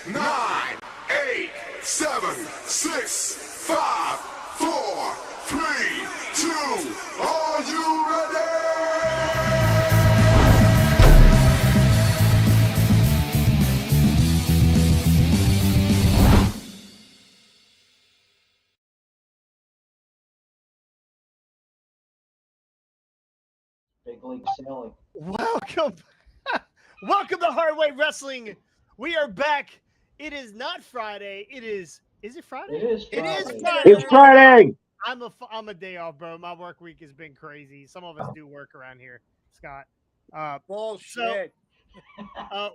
9, 8, 7, 6, 5, 4, 3, 2. Are you ready? Big league sailing. Welcome. Welcome to Hardway Wrestling. We are back. It is not Friday. Is it Friday? It is Friday. It is Friday. It's Friday. I'm a day off, bro. My work week has been crazy. Some of us do work around here, Scott. Bullshit.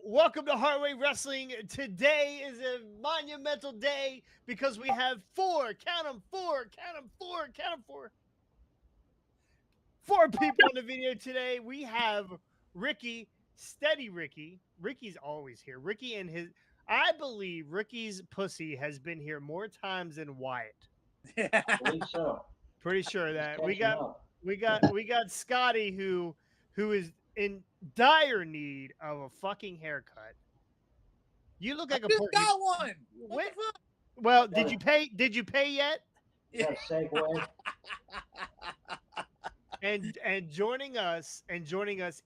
Welcome to Hardway Wrestling. Today is a monumental day because we have four people in the video today. We have Ricky, steady Ricky. Ricky's always here. Ricky and I believe Ricky's pussy has been here more times than Wyatt. I believe so. Pretty sure that He's we catching got up. we got Scotty who is in dire need of a fucking haircut. You look like a Just got one. What Wait, the fuck? well, did you pay? Did you pay yet? Is that a segue? And joining us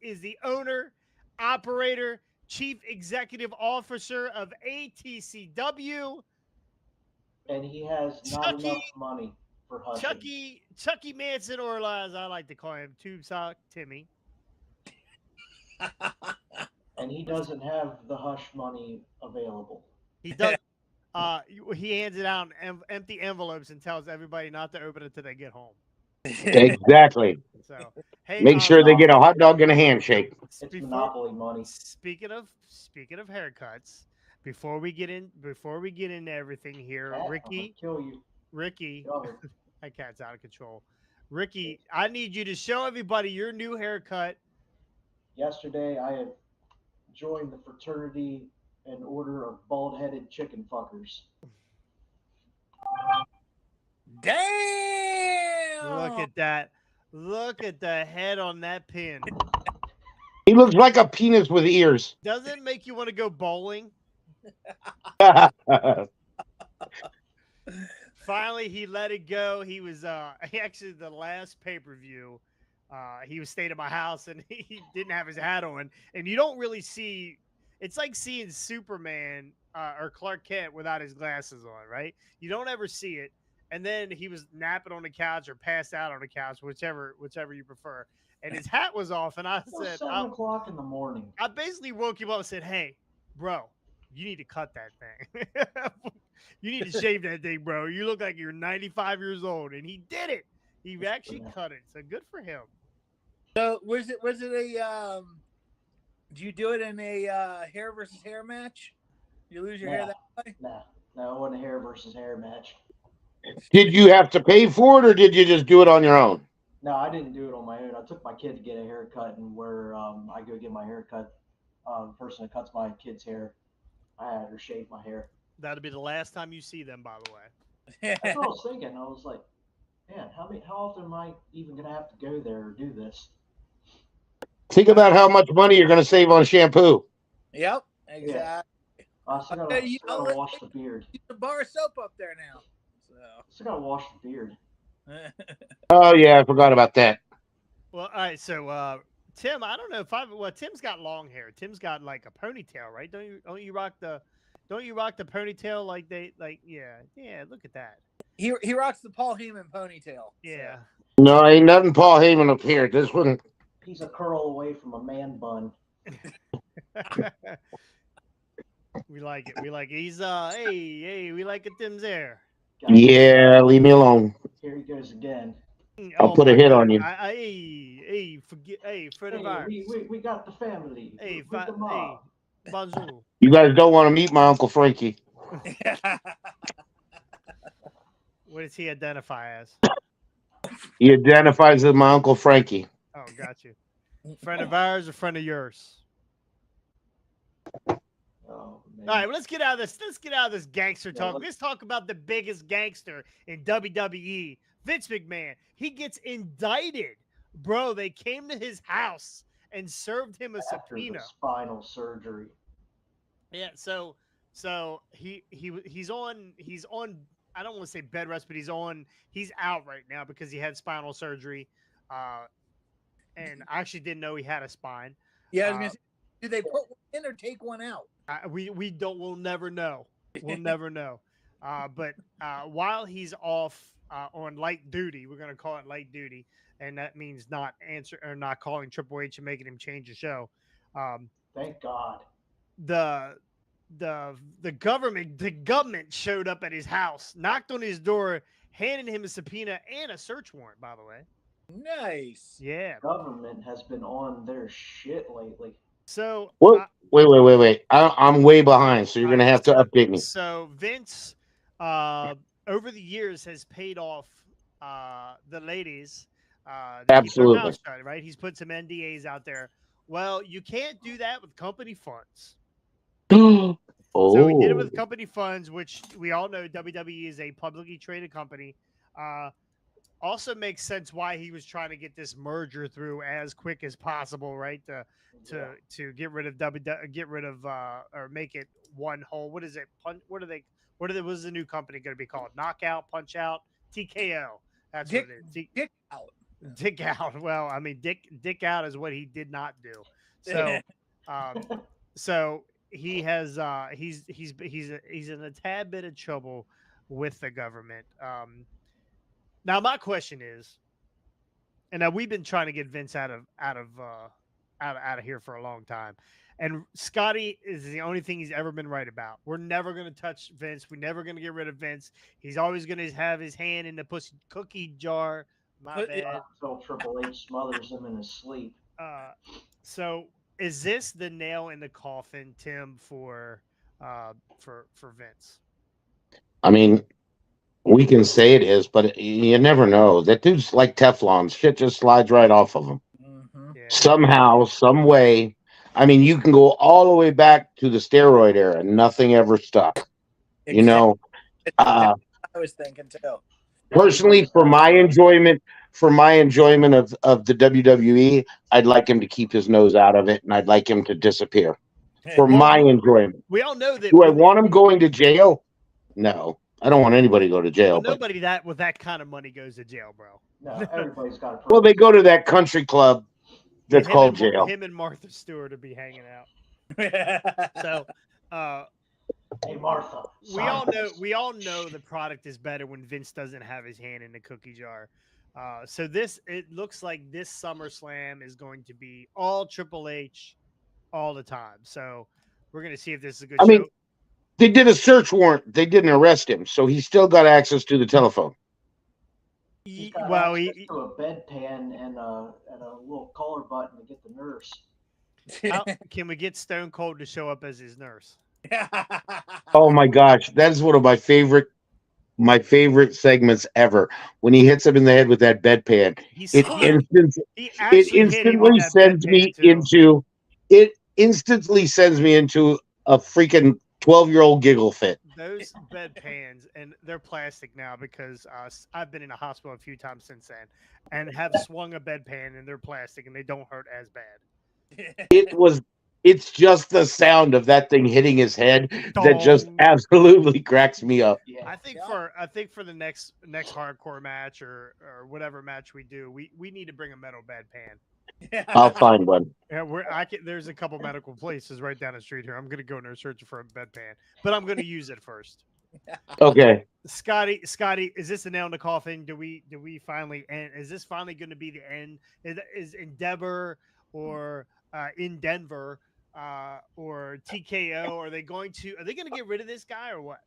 is the owner, operator, chief executive officer of ATCW, And he has not enough money for hushing. Chucky Manson, or as I like to call him, Tube Sock Timmy. And he doesn't have the hush money available. He does. He hands it out in empty envelopes and tells everybody not to open it till they get home. Exactly. So hey, Make sure they get a hot dog and a handshake. It's monopoly money. Speaking of haircuts, before we get into everything here, Cat, I'm Ricky, gonna kill you. Ricky, Go. that cat's out of control. Ricky, I need you to show everybody your new haircut. Yesterday, I had joined the fraternity and order of bald-headed chicken fuckers. Damn. Look at that. Look at the head on that pin. He looks like a penis with ears. Doesn't it make you want to go bowling? Finally, he let it go. He was actually the last pay-per-view. He was staying at my house and he didn't have his hat on. And you don't really see. It's like seeing Superman or Clark Kent without his glasses on, right? You don't ever see it. And then he was napping on the couch or passed out on the couch, whichever you prefer. And his hat was off. And I It was said, 7 o'clock in the morning. I basically woke him up and said, "Hey, bro, you need to cut that thing. You need to shave that thing, bro. You look like you're 95 years old." And he did it. He actually cut it. So good for him. So was it a do you do it in a hair versus hair match? You lose your hair that way? No, it wasn't a hair versus hair match. Did you have to pay for it, or did you just do it on your own? No, I didn't do it on my own. I took my kid to get a haircut, and where I go get my haircut, the person that cuts my kid's hair, I had her shave my hair. That'll be the last time you see them, by the way. That's what I was thinking. I was like, man, how often am I even gonna have to go there or do this? Think about how much money you're going to save on shampoo. Yep, exactly. I still gotta wash the beard. Use the bar of soap up there now. Still gotta wash the beard. Oh yeah, I forgot about that. Well, all right. So, Tim, I don't know if Tim's got long hair. Tim's got like a ponytail, right? Don't you rock the ponytail yeah. Look at that. He rocks the Paul Heyman ponytail. Yeah. So. No, ain't nothing Paul Heyman up here. This one. He's a curl away from a man bun. We like it. He's hey, we like it. Tim's there. Yeah, leave me alone. Here he goes again. I'll put a hit on you. Fred of ours. We got the family. Hey, with the mob. bonjour. You guys don't want to meet my Uncle Frankie. What does he identify as? He identifies as my Uncle Frankie. Oh, got you. Friend of ours or friend of yours? Oh, man. All right, well, let's get out of this gangster talk. Let's talk about the biggest gangster in WWE, Vince McMahon. He gets indicted. Bro, they came to his house and served him a After subpoena. the spinal surgery. Yeah, so So he's on I don't want to say bed rest, but he's out right now because he had spinal surgery. Uh, and I actually didn't know he had a spine. Yeah, I was Uh, gonna say, do they put one in or take one out? we'll never know. We'll never know. But while he's off on light duty, we're gonna call it light duty, and that means not calling Triple H and making him change the show. Um, Thank God. the the government showed up at his house, knocked on his door, handed him a subpoena and a search warrant. By the way, Nice. yeah. Government has been on their shit lately. So What? Wait. I'm way behind, so you're all gonna right, have to update me. so Vince, uh, over the years, has paid off the ladies to keep their Absolutely. mouths shut. Right? He's put some NDAs out there. Well, you can't do that with company funds. So he did it Oh, with company funds, which we all know WWE is a publicly traded company. Uh, Also makes sense why he was trying to get this merger through as quick as possible, right? To get rid of or make it one whole. What is it? What is the new company going to be called? Knockout, Punch Out, TKO. That's Dick, what it is. dick out. Dick out. Well, I mean, Dick out is what he did not do. So, so he has he's in a tad bit of trouble with the government. Now my question is, and now we've been trying to get Vince out of here for a long time, and Scotty is the only thing he's ever been right about. We're never going to touch Vince. We're never going to get rid of Vince. He's always going to have his hand in the pussy cookie jar. My bad. Until Triple H smothers him in his sleep. Uh, so is this the nail in the coffin, Tim, for Vince? I mean, we can say it is, but you never know. That dude's like Teflon. Shit just slides right off of him. Mhm. Yeah. Somehow, some way. I mean, you can go all the way back to the steroid era, and nothing ever stuck. You Exactly. know, uh, That's what I was thinking too. personally, for my enjoyment of the WWE, I'd like him to keep his nose out of it, and I'd like him to disappear. For Well, my enjoyment, we all know that do I want him going to jail? No, I don't want anybody to go to jail. But nobody that with that kind of money goes to jail, bro. No, everybody's got a well, they go to that country club that's called jail. Him and Martha Stewart to be hanging out. So, Hey Martha. we all know the product is better when Vince doesn't have his hand in the cookie jar. So it looks like this SummerSlam is going to be all Triple H all the time. So we're gonna see if this is a good I show. mean, they did a search warrant. They didn't arrest him, so he still got access to the telephone. He's got Well, access to a bedpan and a little collar button to get the nurse. can we get Stone Cold to show up as his nurse? Oh my gosh, that is one of my favorite segments ever. When he hits him in the head with that bedpan, He it actually hit him with instantly that sends bedpan, me too. into it instantly sends me into a freaking 12-year-old giggle fit. Those bedpans, and they're plastic now because I've been in a hospital a few times since then and have swung a bedpan and they're plastic and they don't hurt as bad. It's just the sound of that thing hitting his head that just Dong. absolutely cracks me up. Yeah. I think for the next hardcore match or whatever match we do, we need to bring a metal bedpan. I'll find one. Yeah, there's a couple medical places right down the street here. I'm gonna go in there searching for a bedpan, but I'm gonna use it first. Okay. Scotty, is this the nail in the coffin? Do we finally end? Is this finally going to be the end? Is Endeavor or in Denver or TKO? Are they going to get rid of this guy or what?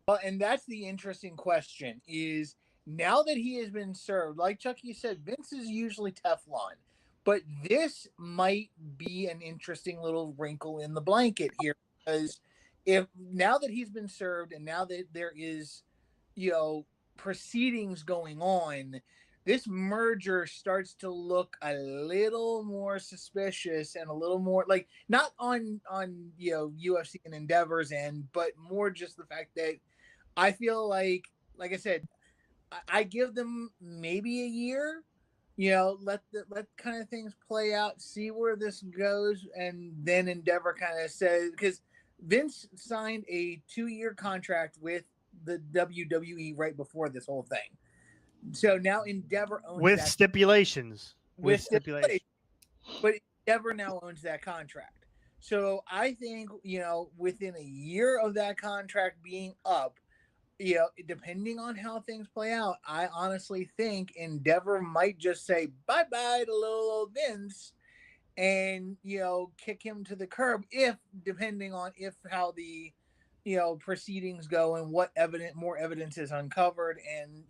Well, and that's the interesting question is now that he has been served, like Chucky said, Vince is usually Teflon, but this might be an interesting little wrinkle in the blanket here because if now that he's been served and now that there is, proceedings going on, this merger starts to look a little more suspicious and a little more like not on UFC and Endeavor's end, but more just the fact that I feel like I said, I give them maybe a year, let kind of things play out, see where this goes, and then Endeavor kind of says because Vince signed a 2-year contract with the WWE right before this whole thing. So now Endeavor owns with that stipulations. with stipulations. But Endeavor now owns that contract. So I think, within a year of that contract being up, depending on how things play out, I honestly think Endeavor might just say bye-bye to little old Vince and, kick him to the curb depending on how the, proceedings go and what more evidence is uncovered and,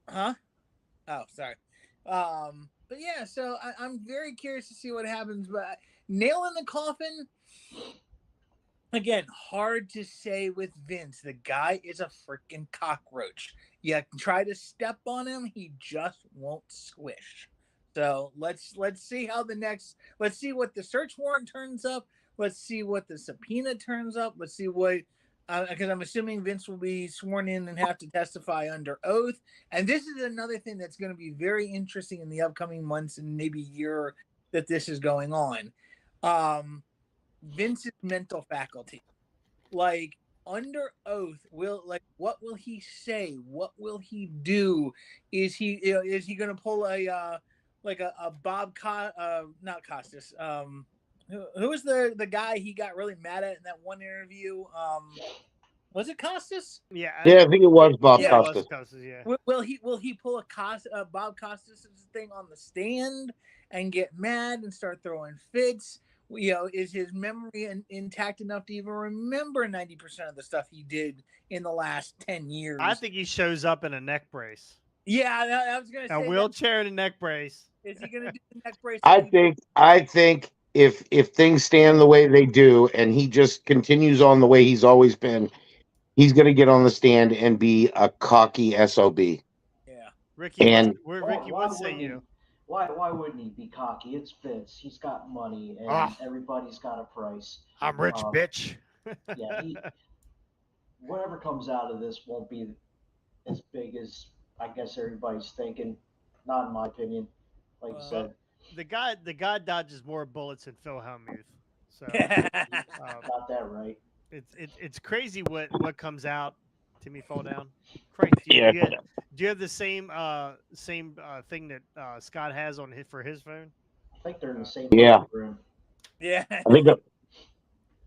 huh? Oh, sorry. But yeah, so I'm very curious to see what happens, but nail in the coffin, again, hard to say with Vince. The guy is a freaking cockroach. You try to step on him, he just won't squish. So let's see let's see what the search warrant turns up. Let's see what the subpoena turns up. Let's see what, because I'm assuming Vince will be sworn in and have to testify under oath. And this is another thing that's going to be very interesting in the upcoming months and maybe year that this is going on. Vince's mental faculty, like under oath, what will he say? What will he do? Is he going to pull a Bob not Costas? Who was the guy he got really mad at in that one interview? Was it Costas? Yeah, I think it was Bob Yeah, Costas. Yeah. Will he pull a Bob Costas thing on the stand and get mad and start throwing fits? Is his memory intact enough to even remember 90% of the stuff he did in the last 10 years? I think he shows up in a neck brace. Yeah, I was going to say a wheelchair and a neck brace. Is he going to do the neck brace? I think if things stand the way they do and he just continues on the way he's always been, he's going to get on the stand and be a cocky SOB. Yeah. Ricky, And Ricky, what say you? Why wouldn't he be cocky? It's Vince. He's got money, and everybody's got a price. I'm rich, bitch. Yeah, whatever comes out of this won't be as big as I guess everybody's thinking. Not in my opinion. Like I said, the guy dodges more bullets than Phil Hellmuth. So got that right. It's crazy what comes out. Timmy fall down. Frank, do you have the same thing that Scott has for his phone? I think they're in the same room. Yeah.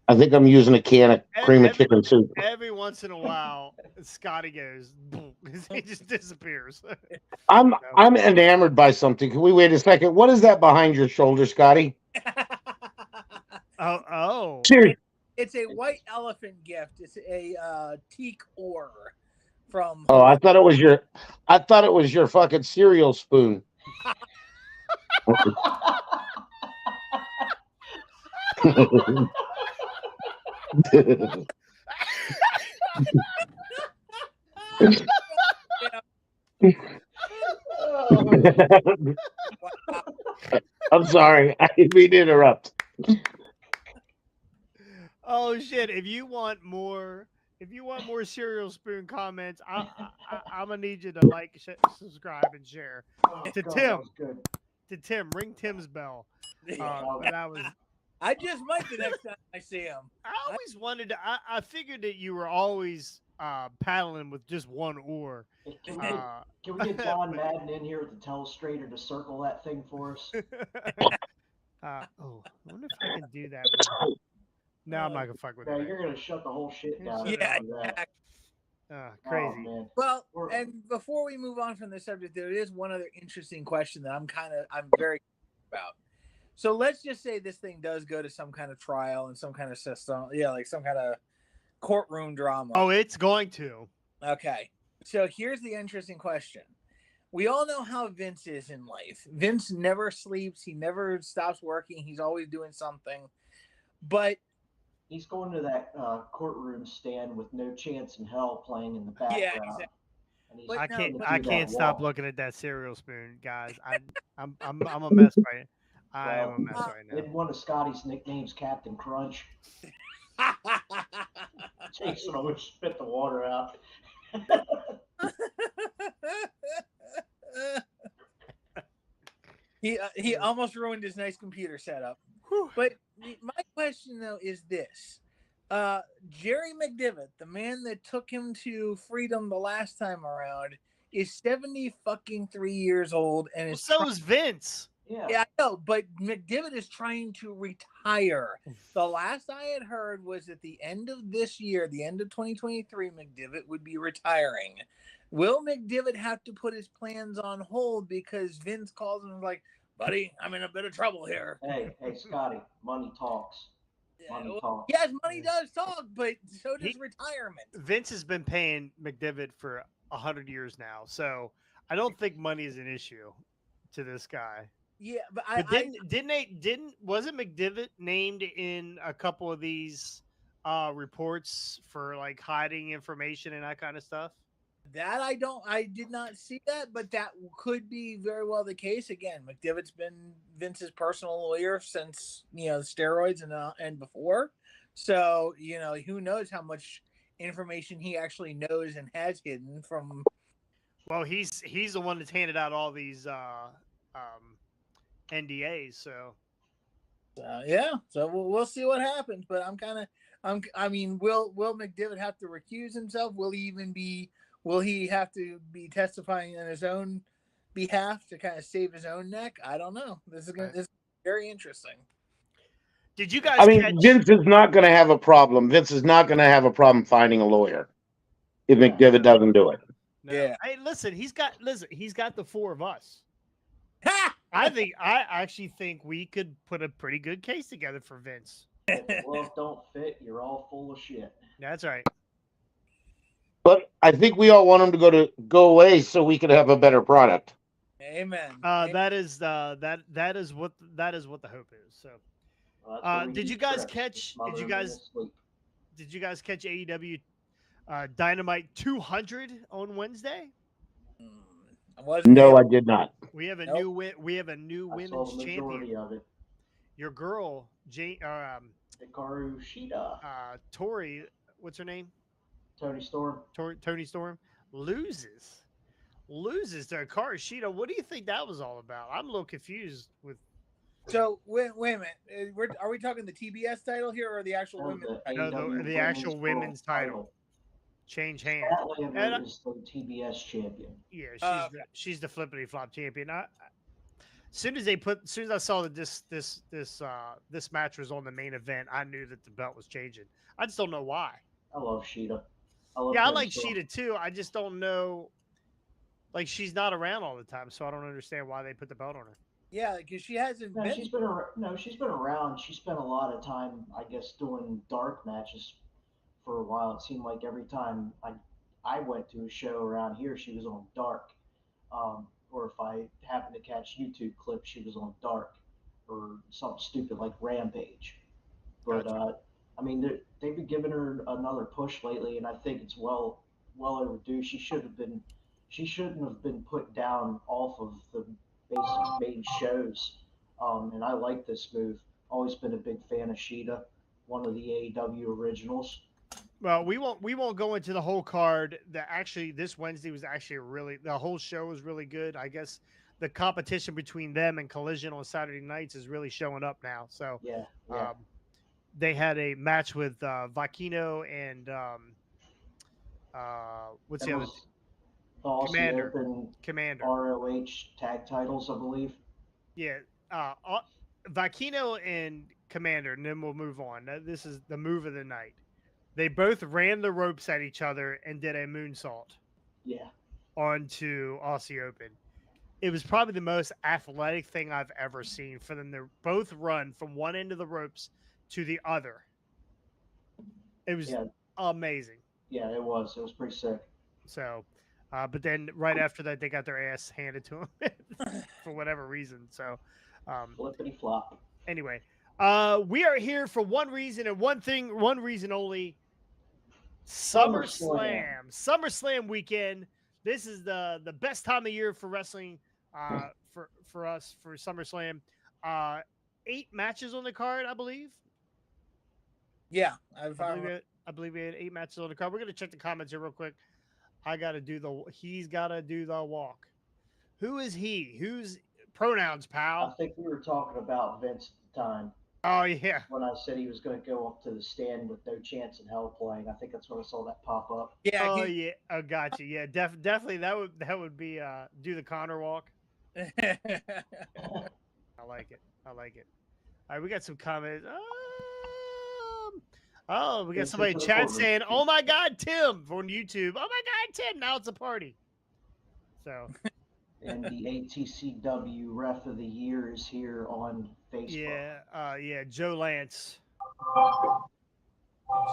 I think I'm using a can of cream of chicken soup. Every once in a while, Scotty goes, boom, he just disappears. I'm enamored by something. Can we wait a second? What is that behind your shoulder, Scotty? Oh. Seriously. It's a white elephant gift. It's a teak ore from. Oh, I thought it was your fucking cereal spoon. I'm sorry. I didn't mean to interrupt. Oh shit! If you want more cereal spoon comments, I'm gonna need you to like, subscribe, and share. To Tim, ring Tim's bell. I just might the next time I see him. I always wanted to. I figured that you were always paddling with just one oar. Can we get John Madden in here with the telestrator to circle that thing for us? I wonder if I can do that. No, I'm not gonna fuck with that. You're gonna shut the whole shit down. Yeah. Crazy. Man. Well, and before we move on from the subject, there is one other interesting question that I'm very about. So let's just say this thing does go to some kind of trial and some kind of system, like some kind of courtroom drama. Oh, it's going to. Okay. So here's the interesting question. We all know how Vince is in life. Vince never sleeps. He never stops working. He's always doing something. But he's going to that courtroom stand with No Chance in Hell playing in the background. Yeah, exactly. I can't stop looking at that cereal spoon, guys. I'm a mess right now. I am a mess right now. In one of Scotty's nicknames, Captain Crunch. Jason always spit the water out. He almost ruined his nice computer setup. Whew. But my question though is this: Jerry McDivitt, the man that took him to freedom the last time around, is 73 years old and Well, is so is Vince. Yeah. Yeah, I know, but McDivitt is trying to retire. The last I had heard was at the end of this year, the end of 2023, McDivitt would be retiring. Will McDivitt have to put his plans on hold because Vince calls him like, buddy, I'm in a bit of trouble here. Hey, Scotty, money talks. Money talks. Yes, money does talk, but so does He- retirement. Vince has been paying McDivitt for 100 years now, so I don't think money is an issue to this guy. Yeah, but But wasn't McDivitt named in a couple of these reports for like hiding information and that kind of stuff? I did not see that, but that could be very well the case. Again, McDivitt's been Vince's personal lawyer since steroids and before, so who knows how much information he actually knows and has hidden from. Well, he's the one that's handed out all these NDAs, so Yeah, so we'll see what happens. But will McDivitt have to recuse himself? Will he have to be testifying on his own behalf to kind of save his own neck? I don't know. This is very interesting. Did you guys I mean, catch? Vince is not going to have a problem. Vince is not going to have a problem finding a lawyer if McDivitt doesn't do it. No. Yeah. Hey, listen, he's got the four of us. Ha! I actually think we could put a pretty good case together for Vince. If the glove don't fit, you're all full of shit. That's right. But I think we all want him to go away so we could have a better product. Amen. That is what the hope is. So, Well, that's what we did do you guys stress. catch? Smother Did you him in guys? his sleep. Did you guys catch AEW Dynamite 200 on Wednesday? No, I did not. We have a Nope. new we have a new I saw women's the majority champion. of it. Your girl, Hikaru Shida, Tori, what's her name? Tony Storm. Tony Storm loses to Hikaru Shida. What do you think that was all about? I'm a little confused with. So wait a minute. Are we talking the TBS title here or the actual No, women's? No, AEW the actual women's World title. Change hands. Statlander is the TBS champion. Yeah, she's the flippity flop champion. As soon as I saw that this match was on the main event, I knew that the belt was changing. I just don't know why. I love Shida. I Tony like Storm. Sheeta too. I just don't know. Like, she's not around all the time, so I don't understand why they put the belt on her. Yeah, because she hasn't No, been. she's been around. She spent a lot of time, I guess, doing dark matches for a while. It seemed like every time I went to a show around here, she was on dark. Or if I happened to catch YouTube clips, she was on dark or something stupid like Rampage. But Gotcha. I mean, they've been giving her another push lately, and I think it's well overdue. She shouldn't have been put down off of the basic main shows. And I like this move. Always been a big fan of Sheeta, one of the AEW originals. Well, we won't go into the whole card. This Wednesday was actually the whole show was really good. I guess the competition between them and Collision on Saturday nights is really showing up now. So Yeah. they had a match with Vakino and what's the That other? was the Aussie Commander. Open Commander. ROH tag titles, I believe. Yeah, Vakino and Commander, and then we'll move on. This is the move of the night. They both ran the ropes at each other and did a moonsault Yeah. onto Aussie Open. It was probably the most athletic thing I've ever seen for them to both run from one end of the ropes to the other. It was amazing. Yeah, it was. It was pretty sick. So, but then right after that, they got their ass handed to them for whatever reason. So, Flippity flop. anyway, we are here for one reason and one reason only. SummerSlam weekend. This is the best time of year for wrestling for us for SummerSlam. 8 matches on the card, I believe. Yeah, I believe we had 8 matches on the card. We're gonna check the comments here real quick. He's gotta do the walk. Who is he? Who's pronouns, I pal? think we were talking about Vince at the time. Oh yeah. When I said he was going to go up to the stand with no chance in hell playing, I think that's when I saw that pop up. Yeah. Oh yeah. Oh, gotcha. Yeah, definitely that would be do the Connor walk. I like it. I like it. All right, we got some comments. Oh, we got Listen somebody in to the chat chorus. saying, "Oh my God, Tim!" on YouTube. Oh my God, Tim! Now it's a party. So And the ATCW Ref of the Year is here on Facebook. yeah, Joe Lance.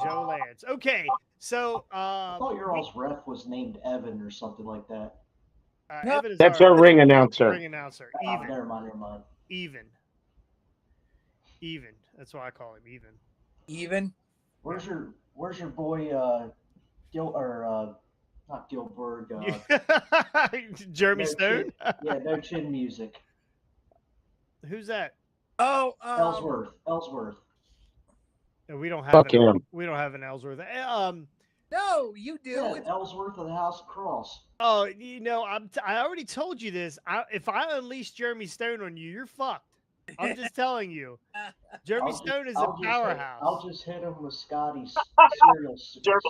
Joe Lance. Okay, so I thought your all's ref was named Evan or something like that. No, Evan is That's our our ring announcer. ring announcer. Oh, Even, never mind, never mind. even. That's why I call him even. even. Where's your boy Gil or not Gilbert? Jeremy No Stone. Chin, yeah, no chin music. Who's that? Oh, Ellsworth. No, we don't have Fuck an, him. we don't have an Ellsworth. no, you do. Yeah, It's Ellsworth of the House of Cross. Oh, I already told you this. If I unleash Jeremy Stone on you, you're fucked. I'm just telling you. Jeremy Stone is a powerhouse. I'll just hit him with Scotty's cereal spoon.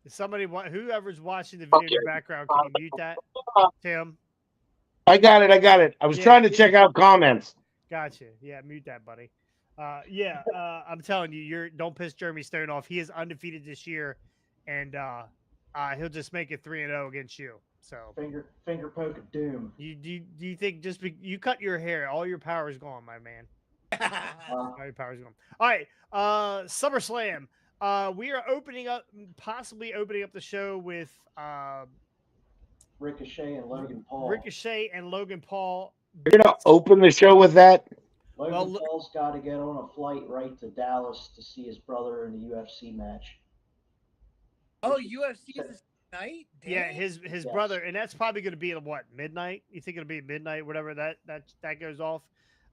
Somebody, whoever's watching the video in the background, can you mute that, Tim? I got it. I was trying to check out comments. Gotcha. Yeah, mute that, buddy. I'm telling you, don't piss Jeremy Stone off. He is undefeated this year, and he'll just make it 3-0 against you. So finger poke of doom. Do you think you cut your hair, all your power is gone, my man? All your power is gone. All right, SummerSlam. We are possibly opening up the show with Ricochet and Logan Paul. You're gonna open the show with that? Logan Paul's got to get on a flight right to Dallas to see his brother in a UFC match. oh, UFC is tonight. Dang. Yeah, his brother, and that's probably going to be at what, midnight? You think it'll be midnight, whatever that goes off?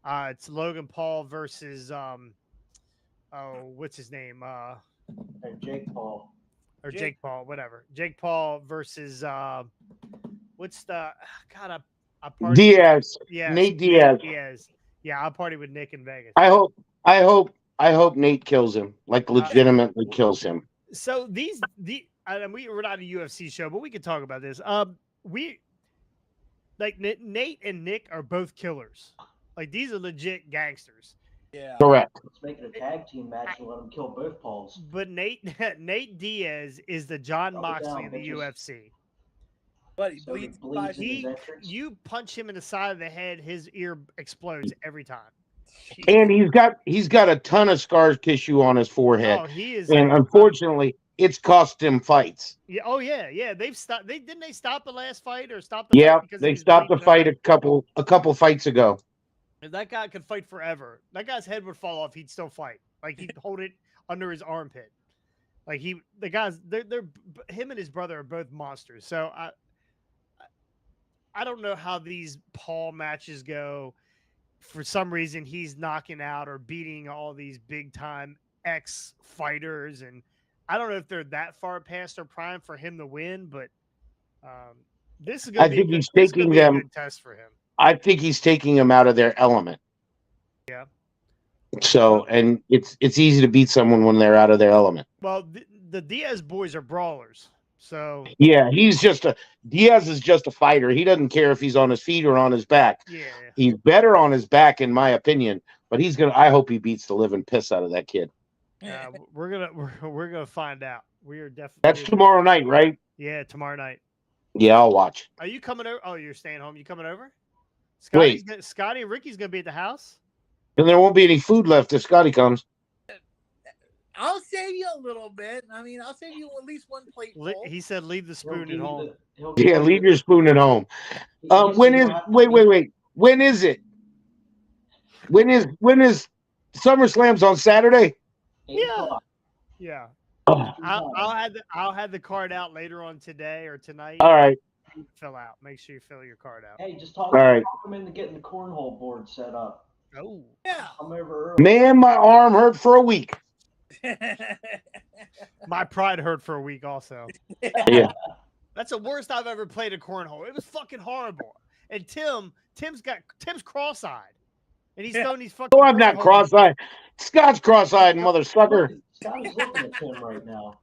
It's Logan Paul versus what's his name? Jake Paul. Or Jake Paul, whatever. Jake Paul versus what's the God? I party. Diaz. Yeah, Nate Diaz. Diaz. Yeah, I'll party with Nick in Vegas. I hope Nate kills him. Like legitimately kills him. So we're not a UFC show, but we can talk about this. Nate and Nick are both killers. Like, these are legit gangsters. Yeah. Correct. Let's make it a tag team match and let them kill both Pauls. But Nate Diaz is the John Moxley of the UFC. But he bleeds. You punch him in the side of the head, his ear explodes every time. And he's got a ton of scar tissue on his forehead. Oh, he is. And unfortunately, it's cost him fights. Yeah. Oh yeah. They've stopped. Didn't they stop the last fight or stop the? Yeah, fight because they stopped the fight a couple fights ago. And that guy could fight forever. That guy's head would fall off. He'd still fight. Like, he'd hold it under his armpit. Like, they're him and his brother are both monsters. So I don't know how these Paul matches go. For some reason, he's knocking out or beating all these big time ex fighters, and I don't know if they're that far past their prime for him to win. But this is going to be a good test for him. I think he's taking them out of their element. Yeah. So, and it's easy to beat someone when they're out of their element. Well, the Diaz boys are brawlers. So yeah, Diaz is just a fighter. He doesn't care if he's on his feet or on his back. Yeah. He's better on his back, in my opinion. But I hope he beats the living piss out of that kid. We're gonna find out. We are definitely. That's tomorrow night, right? Yeah, tomorrow night. Yeah, I'll watch. Are you coming over? Oh, you're staying home. You coming over? Scotty and Ricky's gonna be at the house. And there won't be any food left if Scotty comes. I'll save you a little bit. I mean, I'll save you at least one plate full. He said, "Leave the spoon at home." Yeah, leave your spoon at home. When is? Wait. When is it? When is SummerSlam's on Saturday? Yeah. Oh. I'll have the card out later on today or tonight. All right. Fill out. Make sure you fill your card out. Hey, just talk him into getting the cornhole board set up. Oh. Yeah. I'm over early. Man, my arm hurt for a week. My pride hurt for a week also. Yeah. That's the worst I've ever played a cornhole. It was fucking horrible. And Tim's cross-eyed, and he's throwing these fucking. Oh, I'm not cornholes. cross-eyed. Scott's cross-eyed, mother sucker. Scotty's looking at Tim right now.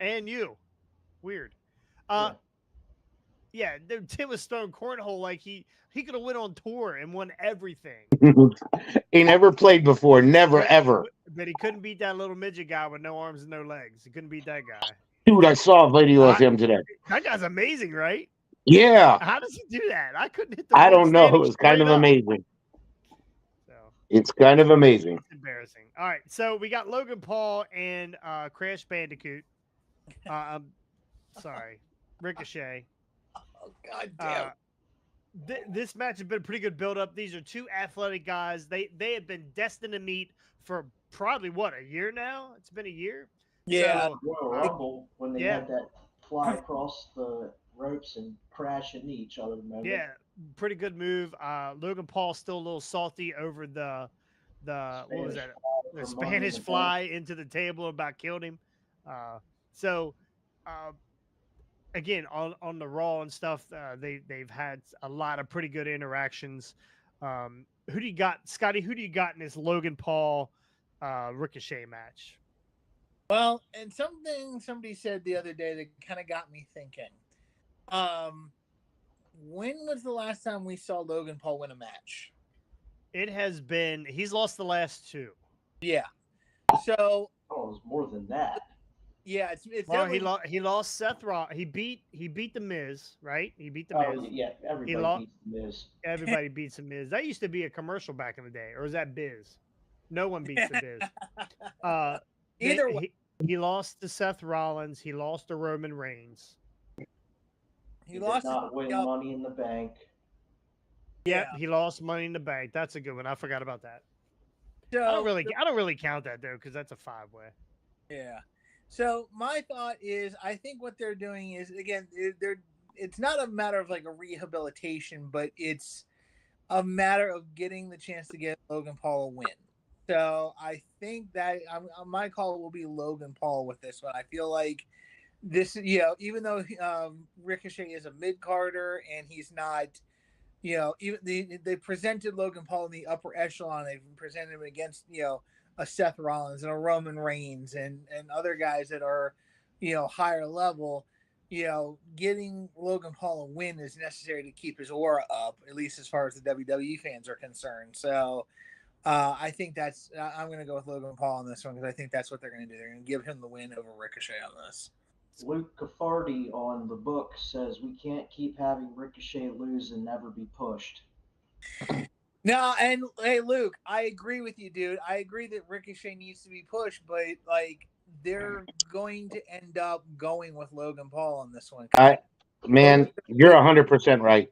And you, weird. Yeah, dude, Tim was throwing cornhole like he could have went on tour and won everything. He never played before. Never, ever. But he couldn't beat that little midget guy with no arms and no legs. He couldn't beat that guy. Dude, I saw a video of him today. That guy's amazing, right? Yeah. How does he do that? I couldn't hit the I ball don't know. It standing was kind of straight up. amazing. So It's kind of amazing. it's embarrassing. All right, so we got Logan Paul and Crash Bandicoot. Sorry, Ricochet. Oh, God damn. This match has been a pretty good build-up. These are two athletic guys. They have been destined to meet for probably, a year now? It's been a year? Yeah. So, Royal Rumble when they yeah. had that fly across the ropes and crash into each other moment. yeah, pretty good move. Logan Paul's still a little salty over the what was that? The Spanish fly into the table about killed him. Again, on the Raw and stuff, they've had a lot of pretty good interactions. Who do you got, Scotty? Who do you got in this Logan Paul Ricochet match? Well, and something somebody said the other day that kind of got me thinking. When was the last time we saw Logan Paul win a match? It has been. He's lost the last two. Yeah. So. Oh, it was more than that. Yeah, it's well, he lost Seth Rollins. He beat the Miz, right? He beat the Miz. Yeah, everybody beats the Miz. Everybody beats the Miz. That used to be a commercial back in the day, or was that Biz? No one beats the Biz. Either way, he lost to Seth Rollins. He lost to Roman Reigns. He lost not win Money in the Bank. Yeah, he lost Money in the Bank. That's a good one. I forgot about that. So, I don't really count that though, because that's a 5-way. Yeah. So my thought is, I think what they're doing is, again, it's not a matter of like a rehabilitation, but it's a matter of getting the chance to get Logan Paul a win. So I think that my call will be Logan Paul with this one. I feel like this, even though Ricochet is a mid-carder and he's not, even they presented Logan Paul in the upper echelon. They've presented him against, a Seth Rollins and a Roman Reigns and other guys that are, higher level. Getting Logan Paul a win is necessary to keep his aura up, at least as far as the WWE fans are concerned. So I think I'm going to go with Logan Paul on this one because I think that's what they're going to do. They're going to give him the win over Ricochet on this. Luke Caffardi on the book says we can't keep having Ricochet lose and never be pushed. No, and hey, Luke, I agree with you, dude. I agree that Ricochet needs to be pushed, but like they're going to end up going with Logan Paul on this one. Man, you're 100% right.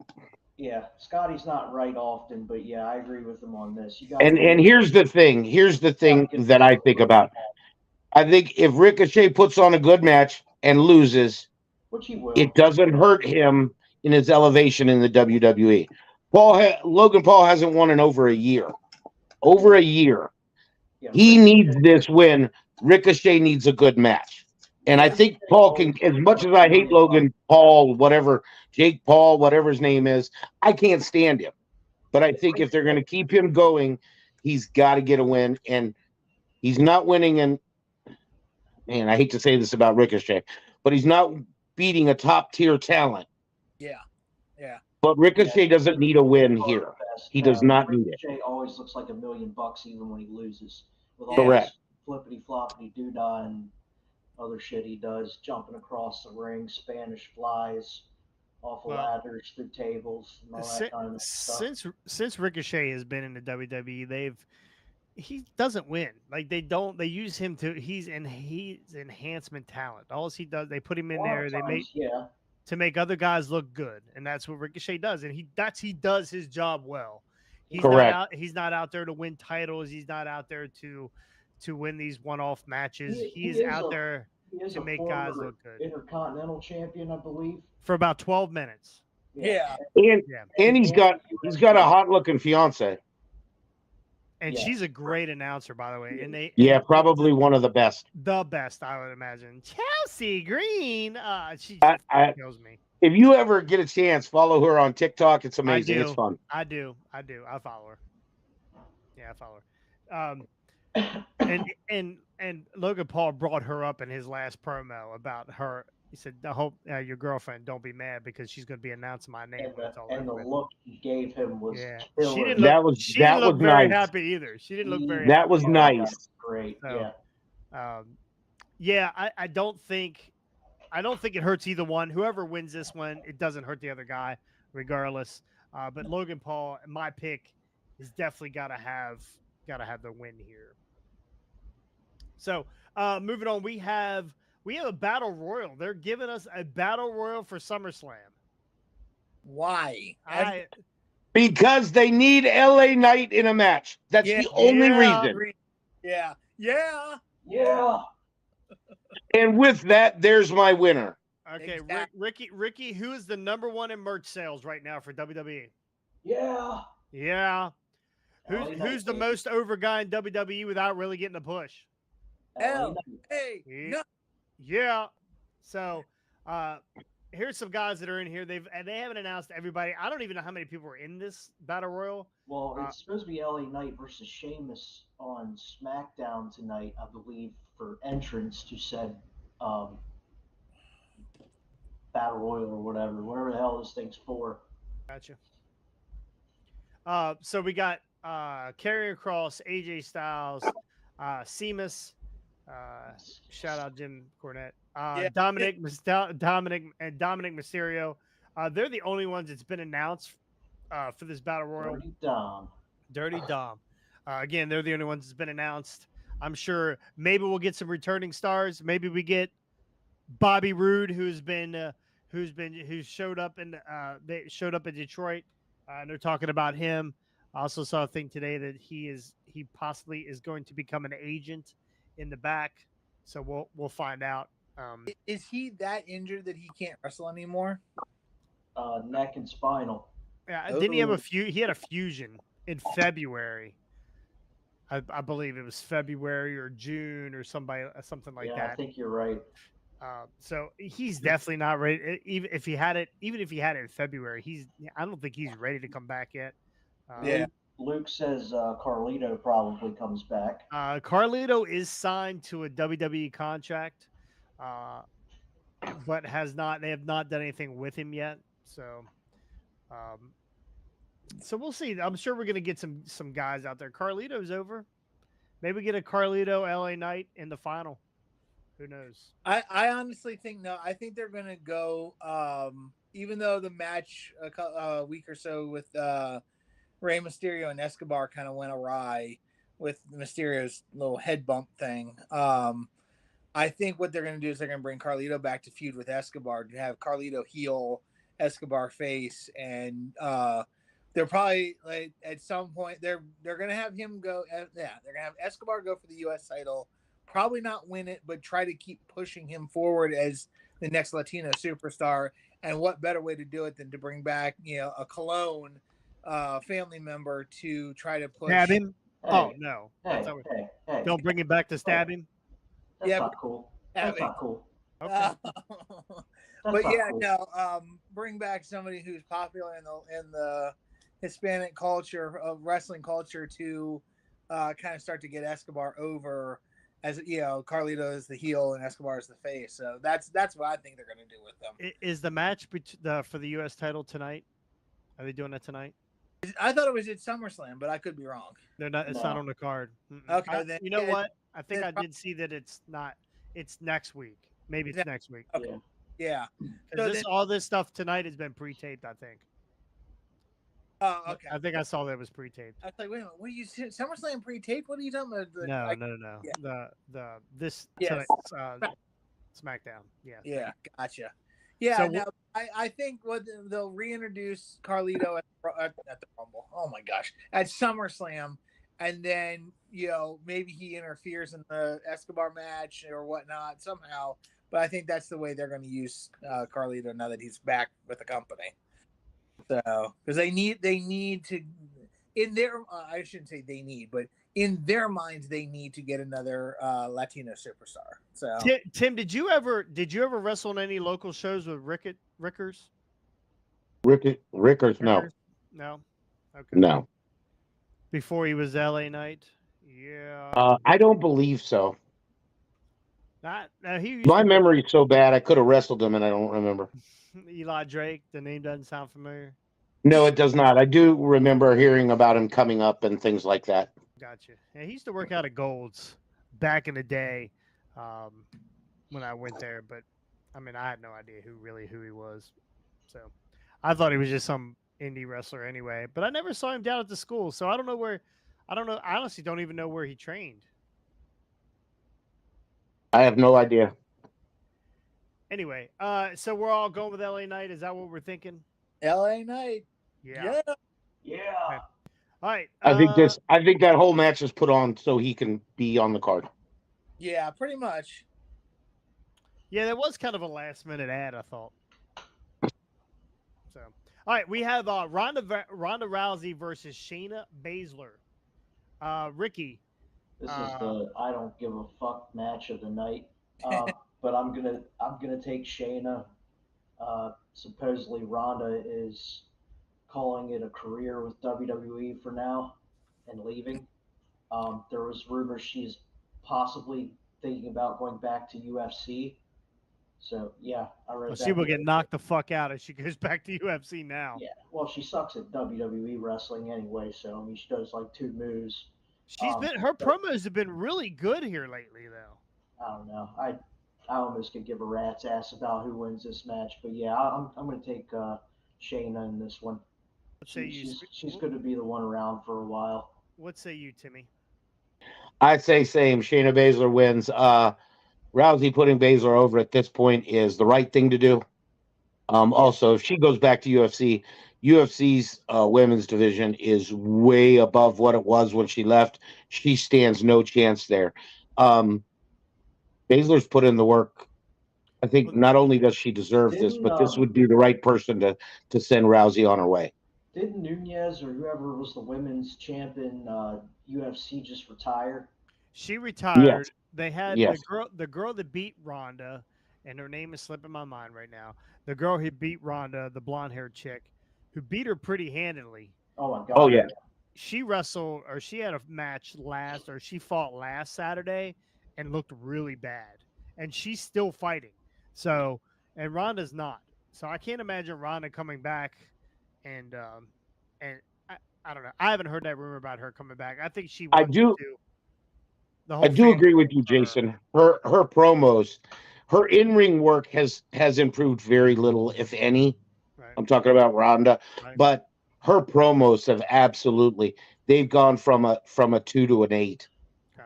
Yeah, Scotty's not right often, but yeah, I agree with him on this. And here's the thing. Here's the thing that I think about. I think if Ricochet puts on a good match and loses, which he will, it doesn't hurt him in his elevation in the WWE. Logan Paul hasn't won in over a year. Yeah, he needs this win. Ricochet needs a good match. And I think Paul can, as much as I hate Logan Paul, Jake Paul, whatever his name is, I can't stand him. But I think if they're going to keep him going, he's got to get a win. And he's not winning. And man, I hate to say this about Ricochet, but he's not beating a top tier talent. Yeah. Yeah. But Ricochet doesn't need a win here. He does not need it. Ricochet always looks like $1 million even when he loses. With all Correct. Flippity floppity doodah and other shit he does, jumping across the ring, Spanish flies off of ladders through tables and all that kind of stuff. Since Ricochet has been in the WWE, he doesn't win. Like they use him he's enhancement talent. All he does, they put him in there, to make other guys look good, and that's what Ricochet does, and he does his job well. Correct. He's not out there to win titles. He's not out there to win these one-off matches. He's out there to make guys look good. Intercontinental champion, I believe, for about 12 minutes. Yeah. And he's got a hot-looking fiance. And she's a great announcer, by the way. And probably one of the best. The best, I would imagine. Chelsea Green. She kills me. If you ever get a chance, follow her on TikTok. It's amazing. It's fun. I do. I follow her. Yeah, I follow her. And Logan Paul brought her up in his last promo about her. He said, "I hope your girlfriend don't be mad because she's going to be announcing my name when it's all And the over." look he gave him was Yeah, killer. she didn't look. She didn't look very nice. happy either. She didn't look very. That happy was either. nice. Great. So, Yeah. Yeah, I don't think it hurts either one. Whoever wins this one, it doesn't hurt the other guy, regardless. But Logan Paul, my pick, is definitely got to have the win here. So moving on, we have a battle royal. They're giving us a battle royal for SummerSlam. Why? Because they need LA Knight in a match. That's the only reason. Yeah. And with that, there's my winner. Okay, Exactly. Ricky, who is the #1 in merch sales right now for WWE? Yeah. Who's the most over guy in WWE without really getting a push? No. Yeah. So here's some guys that are in here. They haven't announced everybody. I don't even know how many people are in this battle royal. Well, it's supposed to be LA Knight versus Sheamus on SmackDown tonight, I believe, for entrance to said battle royal or whatever the hell this thing's for. Gotcha. So we got Karrion Kross, AJ Styles, Sheamus. Shout out Jim Cornette. Dominic and Dominic Mysterio. They're the only ones that's been announced for this battle royal. Dirty Dom. Again, they're the only ones that's been announced. I'm sure maybe we'll get some returning stars. Maybe we get Bobby Roode, who showed up in Detroit. And they're talking about him. I also saw a thing today that he possibly is going to become an agent in the back. So we'll find out. Is he that injured that he can't wrestle anymore? Neck and spinal. Yeah, didn't he have he had a fusion in February. I believe it was February or June or something like that. I think you're right. So he's definitely not ready. Even if he had it in February, I don't think he's ready to come back yet. Luke says Carlito probably comes back. Carlito is signed to a WWE contract, but they have not done anything with him yet. So, so we'll see. I'm sure we're gonna get some guys out there. Carlito's over. Maybe we get a Carlito LA Knight in the final. Who knows? I honestly think no. I think they're gonna go. Even though the match a week or so with Rey Mysterio and Escobar kind of went awry with Mysterio's little head bump thing. I think what they're going to do is they're going to bring Carlito back to feud with Escobar to have Carlito heel, Escobar face, and they're probably like at some point they're going to have him go. They're going to have Escobar go for the U.S. title, probably not win it, but try to keep pushing him forward as the next Latino superstar. And what better way to do it than to bring back a clone family member to try to push. Stab him? Hey, no. Hey. Don't bring him back to stab him? That's not cool. That's not cool. Okay. Bring back somebody who's popular in the Hispanic culture of wrestling culture to kind of start to get Escobar over as Carlito is the heel and Escobar is the face. So that's what I think they're going to do with them. Is the match for the U.S. title tonight? Are they doing that tonight? I thought it was at SummerSlam, but I could be wrong. They're not. It's not on the card. Okay, then you know what? I think I did see that it's not. It's next week. Maybe it's next week. Okay. Yeah. All this stuff tonight has been pre-taped. I think. Oh, okay. I think I saw that it was pre-taped. I was like, wait a minute, what are you SummerSlam pre-taped? What are you talking about? No. Yeah. Tonight's SmackDown. Yeah. Yeah. Gotcha. Yeah. So I think they'll reintroduce Carlito at the Rumble. Oh my gosh, at SummerSlam, and then maybe he interferes in the Escobar match or whatnot somehow. But I think that's the way they're going to use Carlito now that he's back with the company. So because they need to in their I shouldn't say they need, but in their minds they need to get another Latino superstar. So Tim, did you ever wrestle in any local shows with Rickers? Rickers, no, Rickers? No. Okay. no. Before he was LA Knight. Yeah. I don't believe so. Not. He used My to work memory's so bad. I could have wrestled him, and I don't remember. Eli Drake. The name doesn't sound familiar. No, it does not. I do remember hearing about him coming up and things like that. Gotcha. Yeah, he used to work out at Gold's back in the day when I went there, but I mean, I had no idea who he was. So I thought he was just some indie wrestler anyway. But I never saw him down at the school, so I don't know where. I don't know. I honestly don't even know where he trained. I have no idea. Anyway, so we're all going with LA Knight. Is that what we're thinking? LA Knight. Yeah. Yeah. Okay. All right. I think that whole match is put on so he can be on the card. Yeah, pretty much. Yeah, that was kind of a last minute ad, I thought. So, all right, we have Ronda Rousey versus Shayna Baszler. Ricky. This is the I don't give a fuck match of the night. But I'm gonna take Shayna. Supposedly Ronda is calling it a career with WWE for now and leaving. There was rumors she's possibly thinking about going back to UFC. So yeah, I read Well, that. she will get knocked the fuck out if she goes back to UFC now. Yeah, well, she sucks at WWE wrestling anyway. So I mean, she does like 2 moves. Her promos have been really good here lately, though. I don't know. I almost could give a rat's ass about who wins this match, but yeah, I'm going to take Shayna in this one. She's going to be the one around for a while. What say you, Timmy? I'd say same. Shayna Baszler wins. Rousey putting Baszler over at this point is the right thing to do. Also, if she goes back to UFC, UFC's women's division is way above what it was when she left. She stands no chance there. Baszler's put in the work. I think not only does she deserve this, but this would be the right person to send Rousey on her way. Didn't Nunez or whoever was the women's champion UFC just retire? She retired. Yes. They had the girl that beat Ronda, and her name is slipping my mind right now. The girl who beat Ronda, the blonde-haired chick, who beat her pretty handily. Oh my god! Oh yeah. She wrestled, or she had a match she fought last Saturday, and looked really bad. And she's still fighting. So, and Ronda's not. So I can't imagine Ronda coming back, and I don't know. I haven't heard that rumor about her coming back. I think she. I do agree with you, Jason. Her promos, her in-ring work has improved very little, if any. Right. I'm talking about Ronda, right. But her promos have they've gone from a 2 to an 8.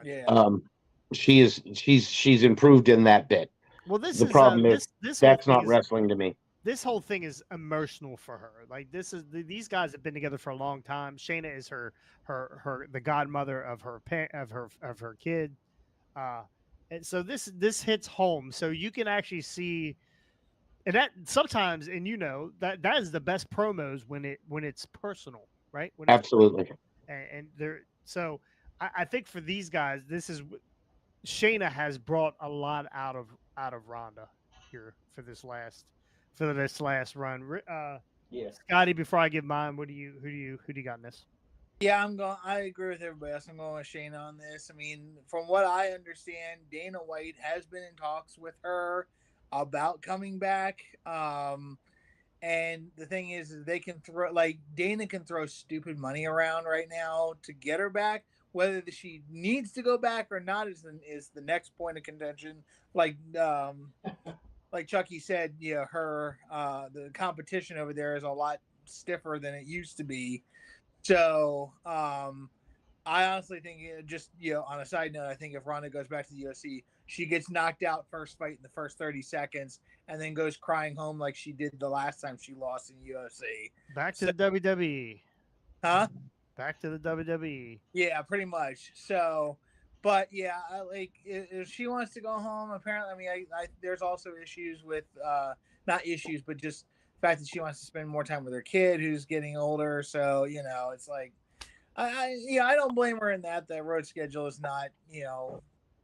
Yeah. She's improved in that bit. Well, the problem is that's not wrestling to me. This whole thing is emotional for her. Like these guys have been together for a long time. Shayna is her the godmother of her kid, and so this hits home. So you can actually see, and that sometimes, and that is the best promos when it's personal, right? Absolutely. And they're so I think for these guys, Shayna has brought a lot out of Ronda here for this last run. Yeah, Scotty. Before I give mine, who do you got in this? Yeah, I agree with everybody else. I'm going with Shayna on this. I mean, from what I understand, Dana White has been in talks with her about coming back. And the thing is they can Dana can throw stupid money around right now to get her back. Whether she needs to go back or not is the next point of contention. Like Chucky said, her the competition over there is a lot stiffer than it used to be. So I honestly think on a side note, I think if Ronda goes back to the UFC, she gets knocked out first fight in the first 30 seconds and then goes crying home like she did the last time she lost in UFC. Back to the WWE. Huh? Back to the WWE. Yeah, pretty much. So, but yeah, if she wants to go home, apparently, I mean, there's also issues with, not issues, but just the fact that she wants to spend more time with her kid who's getting older. So, it's like, I don't blame her in that. The road schedule is not,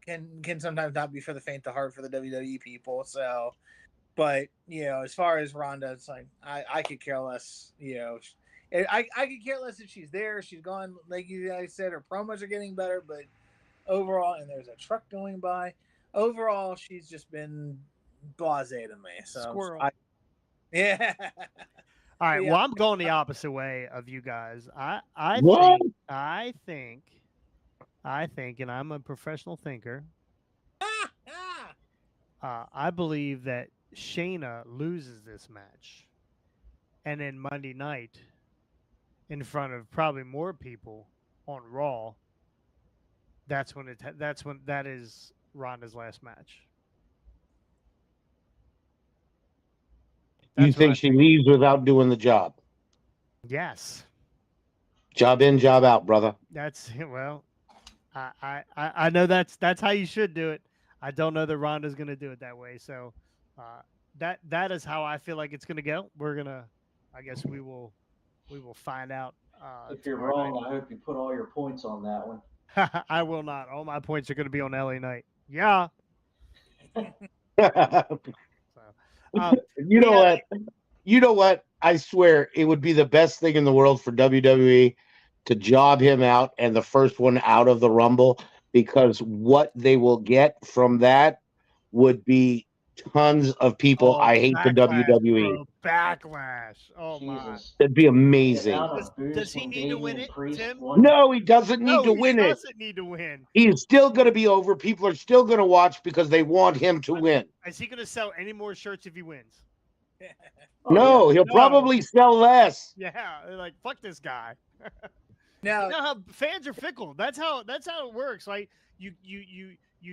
can sometimes not be for the faint of heart for the WWE people. So, But as far as Ronda, it's like I could care less. I could care less if she's there. She's gone. Like you guys said, her promos are getting better, but overall, and there's a truck going by. Overall, she's just been blasé to me. So Squirrel. yeah. All right. Yeah. Well, I'm going the opposite way of you guys. What? I think, and I'm a professional thinker. I believe that Shayna loses this match, and then Monday night, in front of probably more people on Raw, that's when that is Ronda's last match. You That's what think I she leaves without doing the job? Yes. Job in, job out, brother. That's well. I know that's how you should do it. I don't know that Ronda's going to do it that way. So that is how I feel like it's going to go. I guess we will find out. If you're tomorrow wrong, I hope you put all your points on that one. night. I will not. All my points are going to be on LA Knight. Yeah. So, You know what? You know what? I swear it would be the best thing in the world for WWE to job him out and the first one out of the Rumble, because what they will get from that would be tons of people. I hate the WWE. bro, backlash. Oh my. Jesus. That'd be The amazing. amount of booze Does he when need to win Damian it, Priest Tim? won- No, he doesn't need to he win it. doesn't need to win. He's still going to be over. People are still going to watch because they want him to win. Is he going to sell any more shirts if he wins? Oh, No, yeah. he'll No. probably sell less. Yeah, they're like fuck this guy. Now, You know how fans are fickle. That's how it works. Like you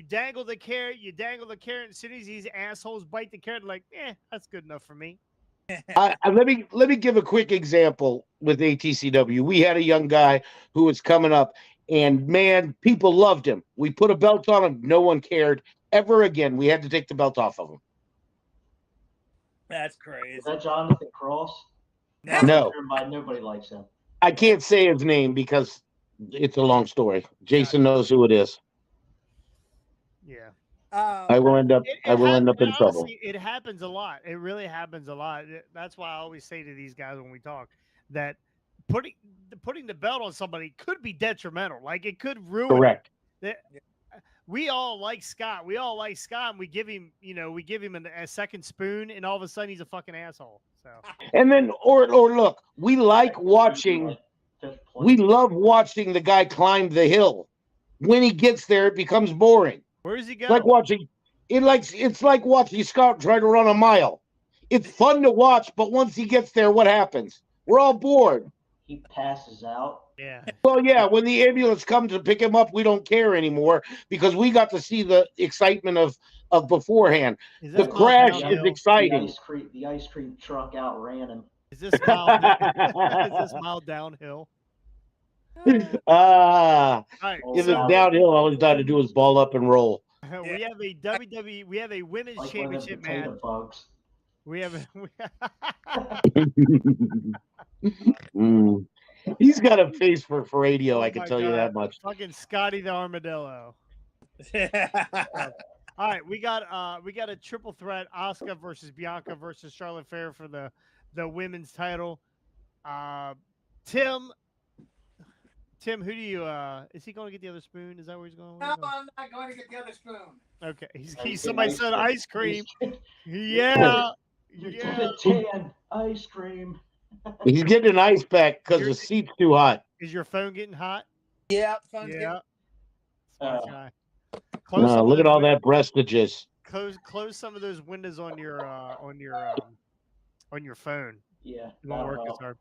dangle the carrot, and as soon as these assholes bite the carrot, like, that's good enough for me. Let me give a quick example with ATCW. We had a young guy who was coming up, and man, people loved him. We put a belt on him. No one cared ever again. We had to take the belt off of him. that's crazy. Is that Jonathan Cross? No. Never mind, nobody likes him. I can't say his name because it's a long story. Jason knows who it is. Yeah. I will end up in honestly, trouble. It happens a lot. It really happens a lot. That's why I always say to these guys when we talk that putting the belt on somebody could be detrimental. Like it could ruin. Correct. We all like Scott. And we give him a second spoon, and all of a sudden he's a fucking asshole. So And then, or look, we like watching. We love watching the guy climb the hill. When he gets there, it becomes boring. where does he go? Like watching it's like watching Scott try to run a mile. It's fun to watch, but once he gets there, what happens? We're all bored. He passes out. Yeah. Well, yeah, when the ambulance comes to pick him up, we don't care anymore because we got to see the excitement of beforehand. Is The this crash miles is downhill? exciting. The ice cream truck outran him. Is this mild? Is this mild downhill? Ah, All right. Oh, if it's wow. downhill, all he's got to do is ball up and roll. We have a WWE. We have a women's Like one of them championship match. potato bugs. We have. Mm. He's got a face for radio, Oh I can my tell you God. that much. Fucking Scotty the Armadillo. All right, we got a triple threat: Asuka versus Bianca versus Charlotte Flair for the women's title. Tim, who do you? Is he going to get the other spoon? Is that where he's going? No, I'm not going to get the other spoon. Okay, He's somebody said ice cream. He's Yeah, getting tan ice cream. He's getting an ice pack because the seat's too hot. Is your phone getting hot? Yeah, phone's Yeah. getting- Smart Uh, guy. No, look at all that breastages. Close some of those windows on your phone. Yeah. It won't work that'll as help.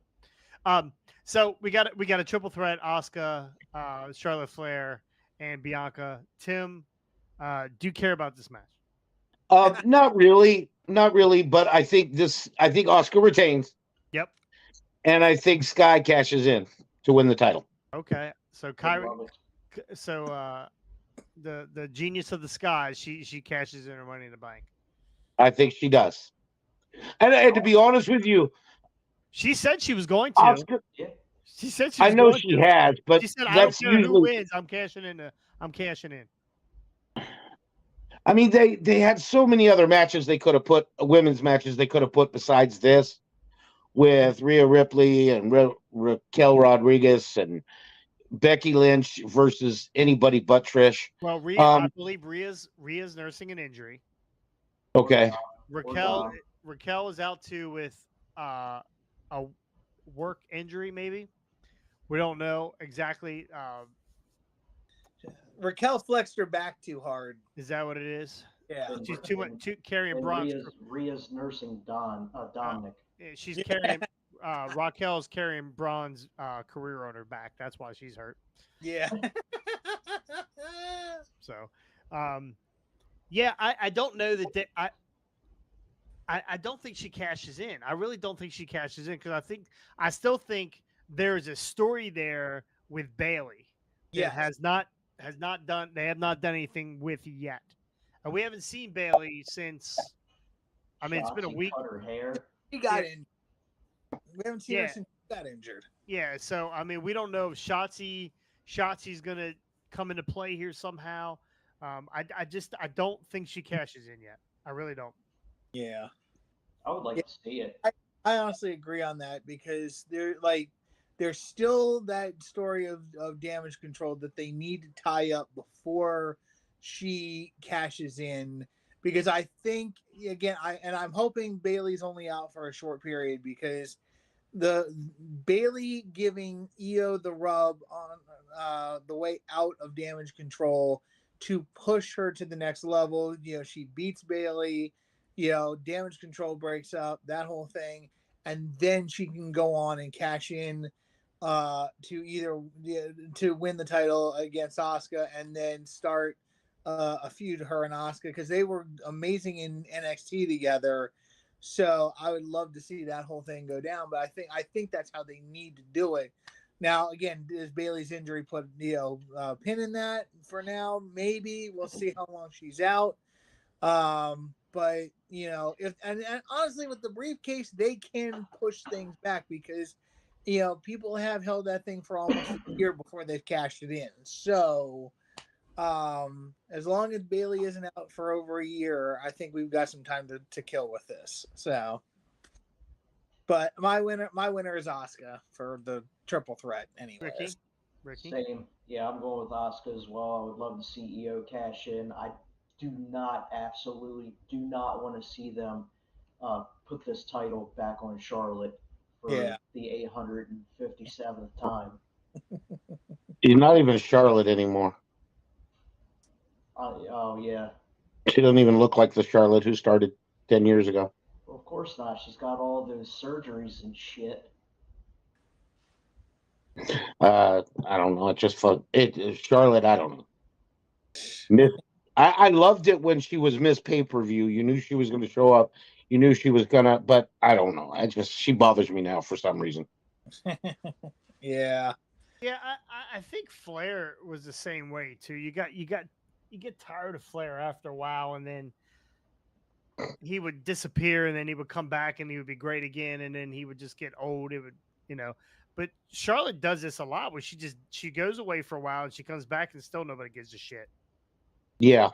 hard. So we got a triple threat: Asuka, Charlotte Flair, and Bianca. Tim, do you care about this match? Not really, but I think Oscar retains, Yep. and I think Sky cashes in to win the title. Okay. So I Kyrie, love it. the genius of the skies, she cashes in her Money in the Bank. I think she does. And to be honest with you, She said she was going to. Oscar, Yeah. She said she I was know going she to. has, but She said, "I don't that's care who usually. wins. I'm cashing in. I'm cashing in." I mean, they had so many other matches they could have put, women's matches they could have put besides this, with Rhea Ripley and Raquel Rodriguez and Becky Lynch versus anybody but Trish. Well, I Um, believe Rhea's nursing an injury. okay. Raquel Raquel is out too with a work injury, maybe. We don't know exactly. Raquel flexed her back too hard. Is that what it is? Yeah. And- She's too much carrying And Braun's. Rhea's nursing Dominic. She's carrying Raquel's carrying Braun's career on her back. That's why she's hurt. Yeah. So, yeah, I don't know that I don't think she cashes in. I really don't think she cashes in because I still think there is a story there with Bailey that Yeah. has not done. They have not done anything with yet. And we haven't seen Bailey since. I mean, it's been a Shotzi week. Cut her hair. She got injured. We haven't seen her Yeah. since she got injured. Yeah, so I mean, we don't know if Shotzi's gonna come into play here somehow. I don't think she cashes in yet. I really don't. Yeah. I would like to see it. I honestly agree on that because there's still that story of damage control that they need to tie up before she cashes in. Because I think again, I'm hoping Bailey's only out for a short period because the Bailey giving Io the rub on the way out of damage control to push her to the next level. She beats Bailey. Damage control breaks up, that whole thing, and then she can go on and cash in to win the title against Asuka, and then start a feud, her and Asuka, because they were amazing in NXT together. So I would love to see that whole thing go down, but I think that's how they need to do it. Now, again, does Bailey's injury put pin in that for now? Maybe we'll see how long she's out. But if and honestly, with the briefcase, they can push things back because people have held that thing for almost a year before they've cashed it in. So as long as Bailey isn't out for over a year, I think we've got some time to kill with this. So, but my winner is Asuka for the triple threat. Anyways, Ricky. Same. Yeah, I'm going with Asuka as well. I would love to see Io cash in. I absolutely do not want to see them put this title back on Charlotte for the 857th time. She's not even Charlotte anymore. Oh, yeah. She doesn't even look like the Charlotte who started 10 years ago. Well, of course not. She's got all those surgeries and shit. I don't know. It's just fun. Charlotte, I don't know. I loved it when she was Miss Pay-Per-View. You knew she was going to show up. You knew she was going to, but I don't know. She bothers me now for some reason. Yeah. Yeah, I think Flair was the same way too. You get tired of Flair after a while, and then he would disappear, and then he would come back, and he would be great again, and then he would just get old. It would, But Charlotte does this a lot, where she goes away for a while, and she comes back, and still nobody gives a shit. Yeah,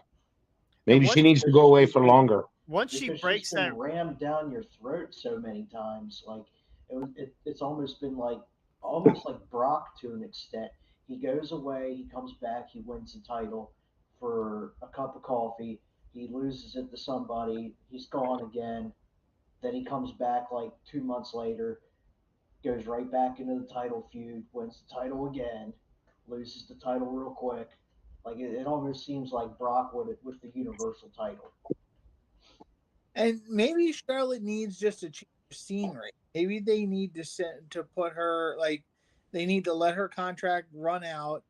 maybe she needs to go away for longer. Once she breaks she's been that rammed down your throat so many times, like it's almost been almost like Brock to an extent. He goes away, he comes back, he wins the title for a cup of coffee. He loses it to somebody. He's gone again. Then he comes back like 2 months later, goes right back into the title feud, wins the title again, loses the title real quick. Like it almost seems like Brock would with the Universal title. And maybe Charlotte needs just a change of scenery. Maybe they need to put her they need to let her contract run out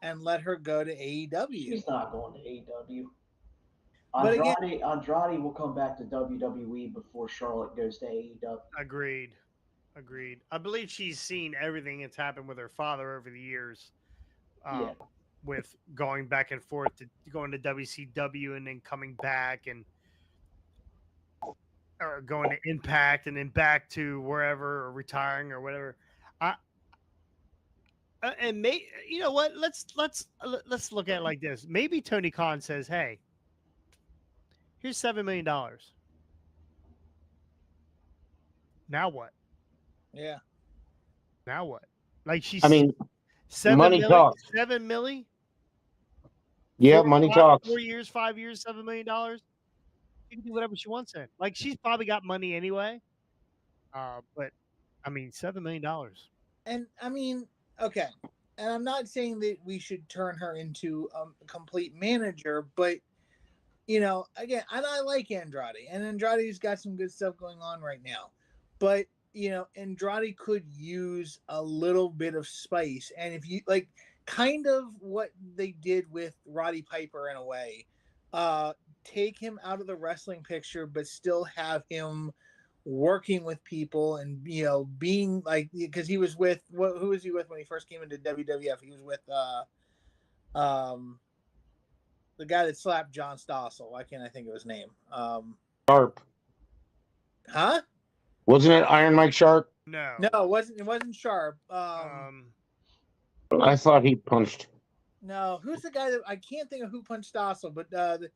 and let her go to AEW. She's not going to AEW. But again, Andrade will come back to WWE before Charlotte goes to AEW. Agreed. I believe she's seen everything that's happened with her father over the years. With going back and forth to going to WCW and then coming back or going to Impact and then back to wherever or retiring or whatever. And you know what? Let's look at it like this. Maybe Tony Khan says, "Hey, Here's $7 million. Now what? Yeah. Now what? Like she's I mean, 7 money milli, talks. 7 milli. Yeah, money talks. 4 years, 5 years, $7 million. She can do whatever she wants in. Like she's probably got money anyway. But I mean, $7 million. And I mean, okay. And I'm not saying that we should turn her into a complete manager, but again, and I like Andrade, and Andrade's got some good stuff going on right now. But Andrade could use a little bit of spice, and if you like, kind of what they did with Roddy Piper in a way, take him out of the wrestling picture, but still have him working with people and being like, because he was with who was he with when he first came into WWF? He was with the guy that slapped John Stossel. Why can't I think of his name? Sharp. Huh? Wasn't it Iron Mike Sharp? No. No, it wasn't Sharp. I thought he punched. No, who's the guy that I can't think of who punched Stossel, but the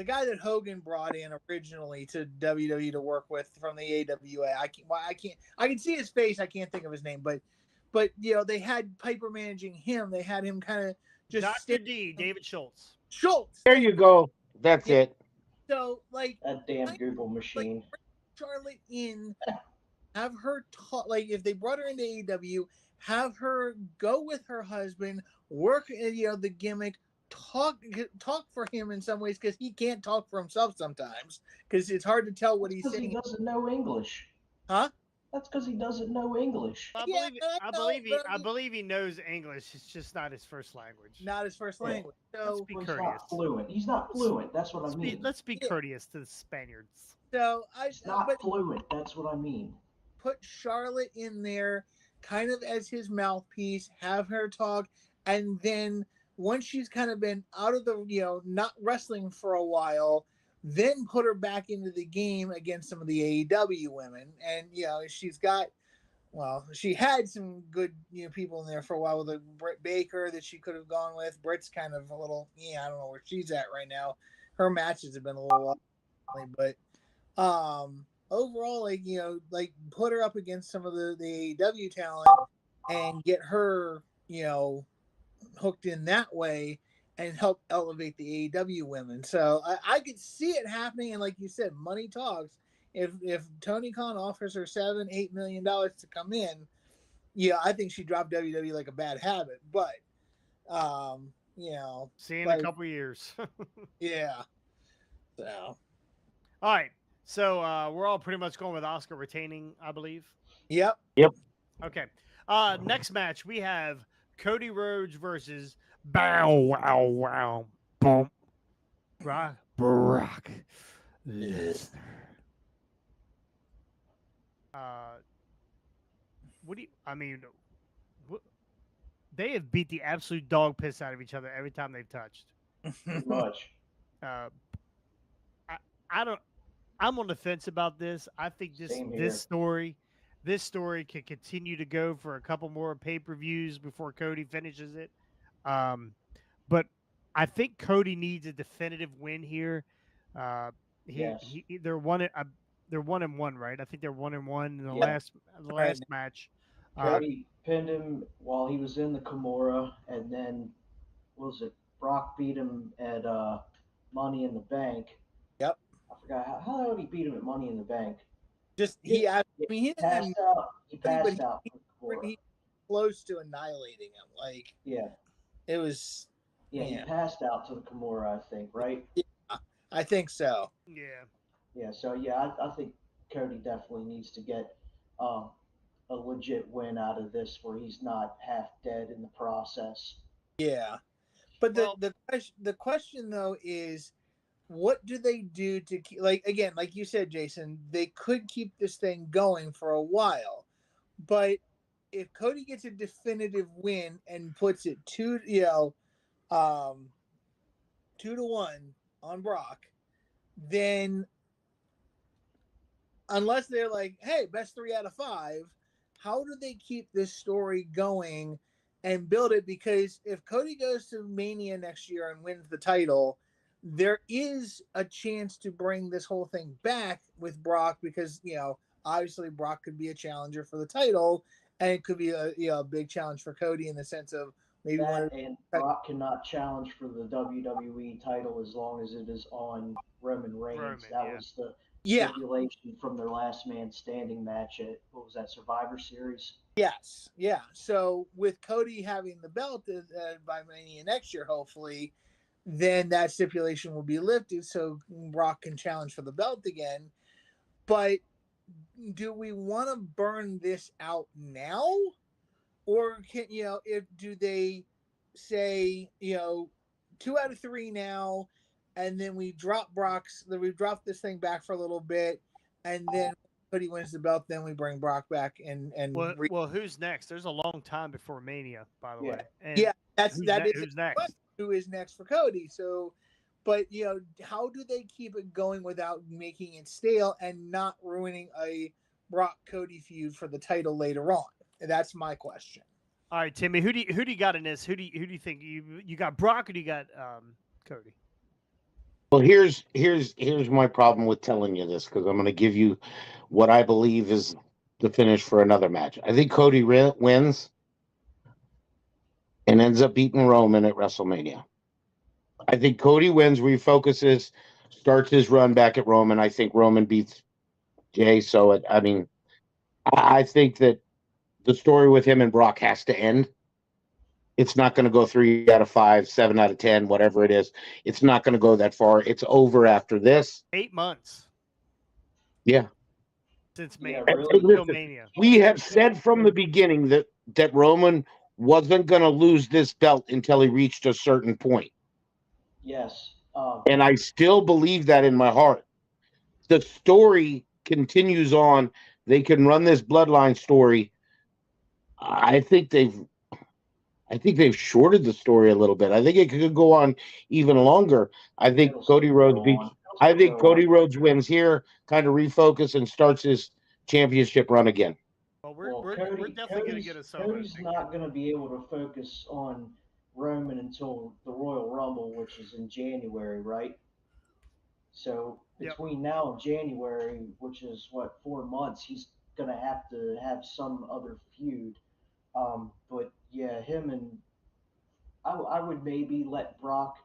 guy that Hogan brought in originally to WWE to work with from the AWA. I can see his face. I can't think of his name, but they had Piper managing him. They had him kind of just Dr. D, David Schultz. There you go. That's it. So like That damn Google machine. Like, Charlotte in, have her talk. Like if they brought her into AEW, have her go with her husband, work the gimmick, talk for him in some ways, because he can't talk for himself sometimes, because it's hard to tell what he's saying. He doesn't know English. Huh? That's because he doesn't know English. I believe he knows English. It's just not his first language. Not his first language. So be he's courteous. not fluent. He's not fluent. That's what I mean. Let's be courteous to the Spaniards. So He's not fluent. That's what I mean. Put Charlotte in there, kind of as his mouthpiece. Have her talk, and then once she's kind of been out of the not wrestling for a while, then put her back into the game against some of the AEW women. And she's got, she had some good people in there for a while, with Britt Baker that she could have gone with. Britt's kind of a little, I don't know where she's at right now. Her matches have been a little off, but overall, like put her up against some of the AEW talent and get her hooked in that way, and help elevate the AEW women. So I could see it happening. And like you said, money talks. If Tony Khan offers her $7-8 million to come in, I think she dropped WWE like a bad habit. But see you in a couple of years. Yeah. So all right. So we're all pretty much going with Oscar retaining, I believe. Yep. Okay. Next match we have Cody Rhodes versus Brock Lesnar. They have beat the absolute dog piss out of each other every time they've touched. Pretty much. I'm on the fence about this. I think this story could continue to go for a couple more pay-per-views before Cody finishes it. But I think Cody needs a definitive win here. Yes. They're 1-1, right? I think they're 1-1 in the last match. Cody pinned him while he was in the Kimura, and then Brock beat him at Money in the Bank. Yep. I forgot how did he beat him at Money in the Bank? Just he passed out. He passed out. He close to annihilating him. Like it was. Yeah, he passed out to the Kimura, I think, right? Yeah, I think so. Yeah. So I think Cody definitely needs to get a legit win out of this, where he's not half dead in the process. Yeah, but the question though is, what do they do to keep, like you said, Jason, they could keep this thing going for a while, but if Cody gets a definitive win and puts it 2-1 on Brock, then unless they're like, hey, best 3 out of 5, how do they keep this story going and build it? Because if Cody goes to Mania next year and wins the title, there is a chance to bring this whole thing back with Brock because, obviously Brock could be a challenger for the title, and it could be a big challenge for Cody in the sense of maybe that, and Brock cannot challenge for the WWE title as long as it is on Roman Reigns. Roman, That yeah. was the Yeah. stipulation from their last man standing match at, what was that, Survivor Series? Yes, yeah. So with Cody having the belt by Mania next year, hopefully, then that stipulation will be lifted, so Brock can challenge for the belt again. But do we want to burn this out now, or can do they say 2 out of 3 now, and then we drop this thing back for a little bit, and then Cody wins the belt, then we bring Brock back and well, who's next? There's a long time before Mania, by the way. And yeah, who's next? Who is next for Cody? So, but how do they keep it going without making it stale and not ruining a Brock Cody feud for the title later on? That's my question. All right, Timmy, who do you got in this? Who do you think you got Brock or do you got Cody? Well, here's my problem with telling you this because I'm going to give you what I believe is the finish for another match. I think Cody wins and ends up beating Roman at WrestleMania. I think Cody wins, refocuses, starts his run back at Roman. I think Roman beats Jay. So, I think that the story with him and Brock has to end. It's not going to go 3 out of 5, 7 out of 10, whatever it is. It's not going to go that far. It's over after this. 8 months. Yeah. Since Mania. Yeah, really. Listen, Mania. We have said from the beginning that Roman wasn't going to lose this belt until he reached a certain point. Yes. And I still believe that in my heart. The story continues on. They can run this bloodline story. I think they've shorted the story a little bit. I think it could go on even longer. I think Cody Rhodes wins here, kind of refocus and starts his championship run again. Well, we're definitely going to get a solo. Cody's not going to be able to focus on Roman until the Royal Rumble, which is in January, right? So between now and January, which is 4 months, he's going to have some other feud. But yeah, him and I would maybe let Brock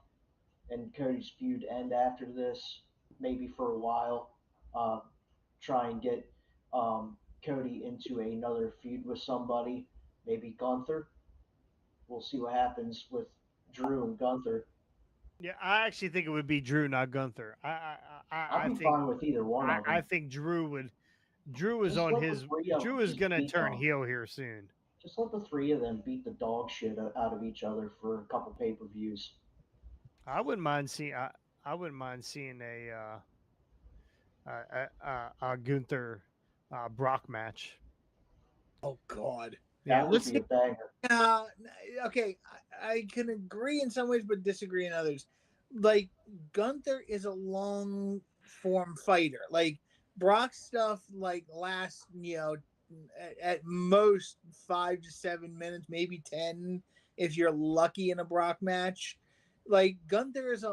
and Cody's feud end after this, maybe for a while. Try and get Cody into another feud with somebody, maybe Gunther. We'll see what happens with Drew and Gunther. Yeah, I actually think it would be Drew, not Gunther. I'd be fine with either one of them. I think Drew is Drew is going to turn heel here soon. Just let the 3 of them beat the dog shit out of each other for a couple pay-per-views. I wouldn't mind seeing a Gunther Brock match. Oh God. Yeah, that would be a banger. Okay, I can agree in some ways, but disagree in others. Like Gunther is a long form fighter. Like Brock's stuff, lasts at most 5 to 7 minutes, maybe 10 if you're lucky in a Brock match. Like Gunther is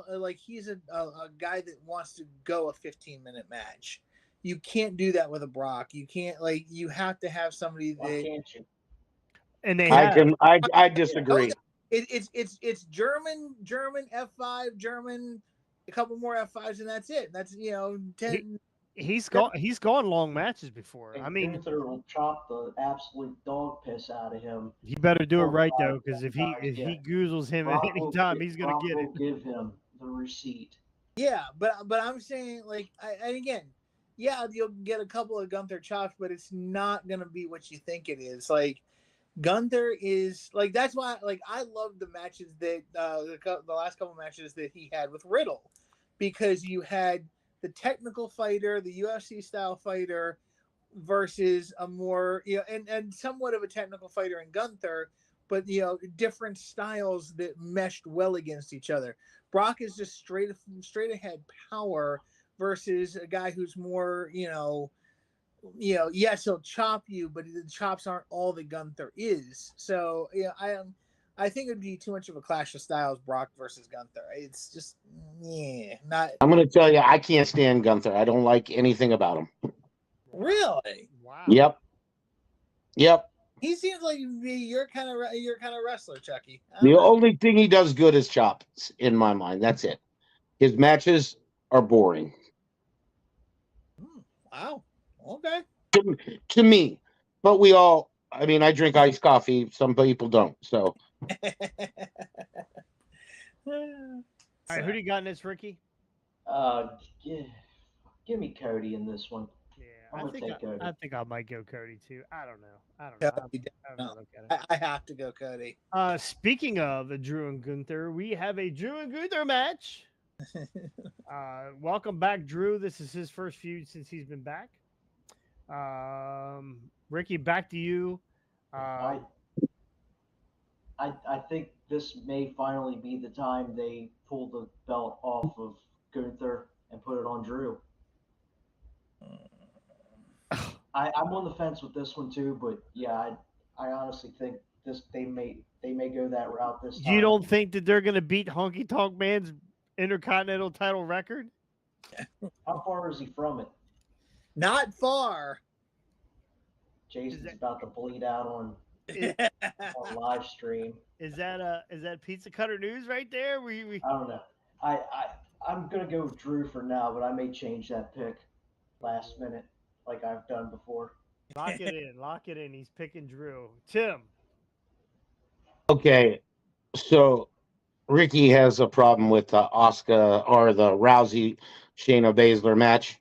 he's a guy that wants to go a 15-minute match. You can't do that with a Brock. You can't you have to have somebody that. Why can't you? And they I disagree. It's German F5, German, a couple more F5s, and that's it. That's 10. He's gone long matches before. And I mean, Gunther will chop the absolute dog piss out of him. You better do it right though, because if he goozles him at any time, he's gonna get it. Give him the receipt. Yeah, but I'm saying and again, yeah, you'll get a couple of Gunther chops, but it's not gonna be what you think it is. Like Gunther is that's why I love the matches that the last couple matches that he had with Riddle, because you had the technical fighter, the UFC style fighter, versus a more and somewhat of a technical fighter in Gunther, but different styles that meshed well against each other. Brock is just straight ahead power versus a guy who's more yes, he'll chop you, but the chops aren't all that Gunther is. So I think it would be too much of a clash of styles, Brock versus Gunther. It's just, not I'm going to tell you, I can't stand Gunther. I don't like anything about him. really. Wow. Yep. He seems like your kind of wrestler, Chucky. The only thing he does good is chops, in my mind. That's it. His matches are boring. Wow. Okay. To me. But I drink iced coffee. Some people don't. So All right, who do you got in this, Ricky? Give me Cody in this one. Yeah, I'm gonna take Cody. I think I might go Cody too. I don't know. Cody, I don't know. Look at it. I have to go Cody. Speaking of Drew and Gunther, we have a Drew and Gunther match. Welcome back, Drew. This is his first feud since he's been back. Ricky, back to you. I think this may finally be the time they pull the belt off of Gunther and put it on Drew. I'm on the fence with this one too, but yeah, I honestly think they may go that route this time. You don't think that they're gonna beat Honky Tonk Man's Intercontinental title record? How far is he from it? Not far. Jason's about to bleed out on live stream. Is that Pizza Cutter News right there? I don't know. I'm gonna go with Drew for now, but I may change that pick last minute, like I've done before. Lock it in. He's picking Drew. Tim. okay. So Ricky has a problem with the Asuka or the Rousey Shayna Baszler match.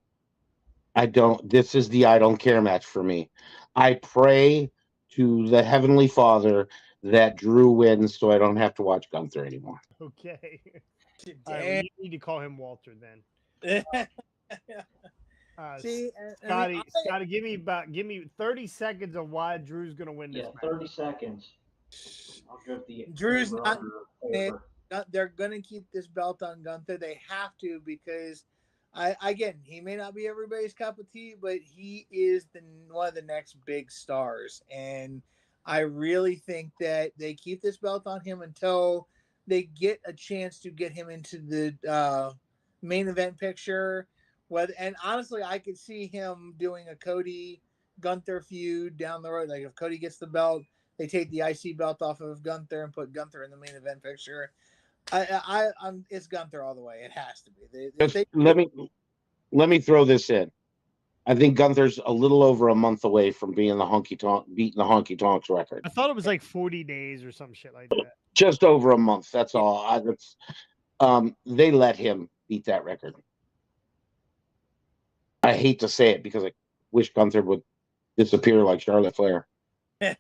This is the I don't care match for me. I pray to the Heavenly Father that Drew wins so I don't have to watch Gunther anymore. Okay. All right, well, you need to call him Walter then. See, Scotty, give me 30 seconds of why Drew's gonna win this match. 30 seconds. I'll go with the Drew's not. over. They're gonna keep this belt on Gunther. They have to because, he may not be everybody's cup of tea, but he is one of the next big stars, and I really think that they keep this belt on him until they get a chance to get him into the main event picture. And honestly, I could see him doing a Cody Gunther feud down the road. Like if Cody gets the belt, they take the IC belt off of Gunther and put Gunther in the main event picture. It's Gunther all the way. It has to be. Let me throw this in. I think Gunther's a little over a month away from beating the Honky Tonks record. I thought it was like 40 days or some shit like that. Just over a month. That's all. They let him beat that record. I hate to say it because I wish Gunther would disappear like Charlotte Flair. All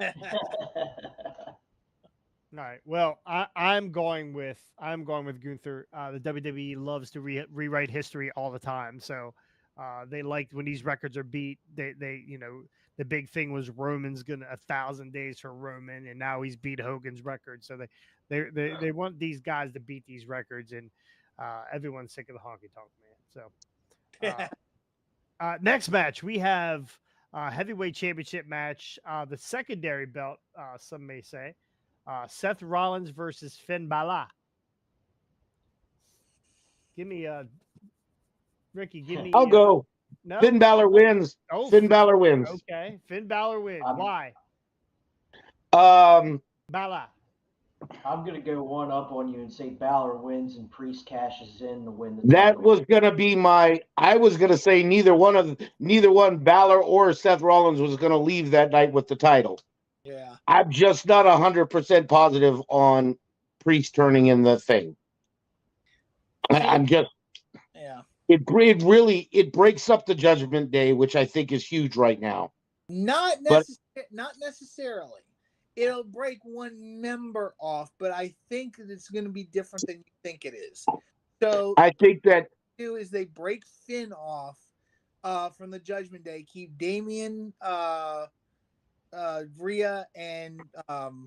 right. Well, I'm going with Gunther. The WWE loves to rewrite history all the time, so they like when these records are beat. They the big thing was Roman's gonna 1,000 days for Roman, and now he's beat Hogan's record. So they want these guys to beat these records, and everyone's sick of the Honky Tonk Man. So next match we have heavyweight championship match, the secondary belt. Some may say. Seth Rollins versus Finn Balor. Give me Ricky. Give me. I'll go. No. Finn Balor wins. Oh, Finn Balor wins. Okay, Finn Balor wins. Why? Balor. I'm gonna go one up on you and say Balor wins and Priest cashes in to win the That title. was gonna be I was gonna say neither one Balor or Seth Rollins was gonna leave that night with the title. Yeah. I'm just not 100% positive on Priest turning in the thing. I'm just. Yeah. It breaks up the Judgment Day, which I think is huge right now. Not necessarily. It'll break one member off, but I think that it's going to be different than you think it is. So I think that they break Finn off from the Judgment Day, keep Damian, Rhea, and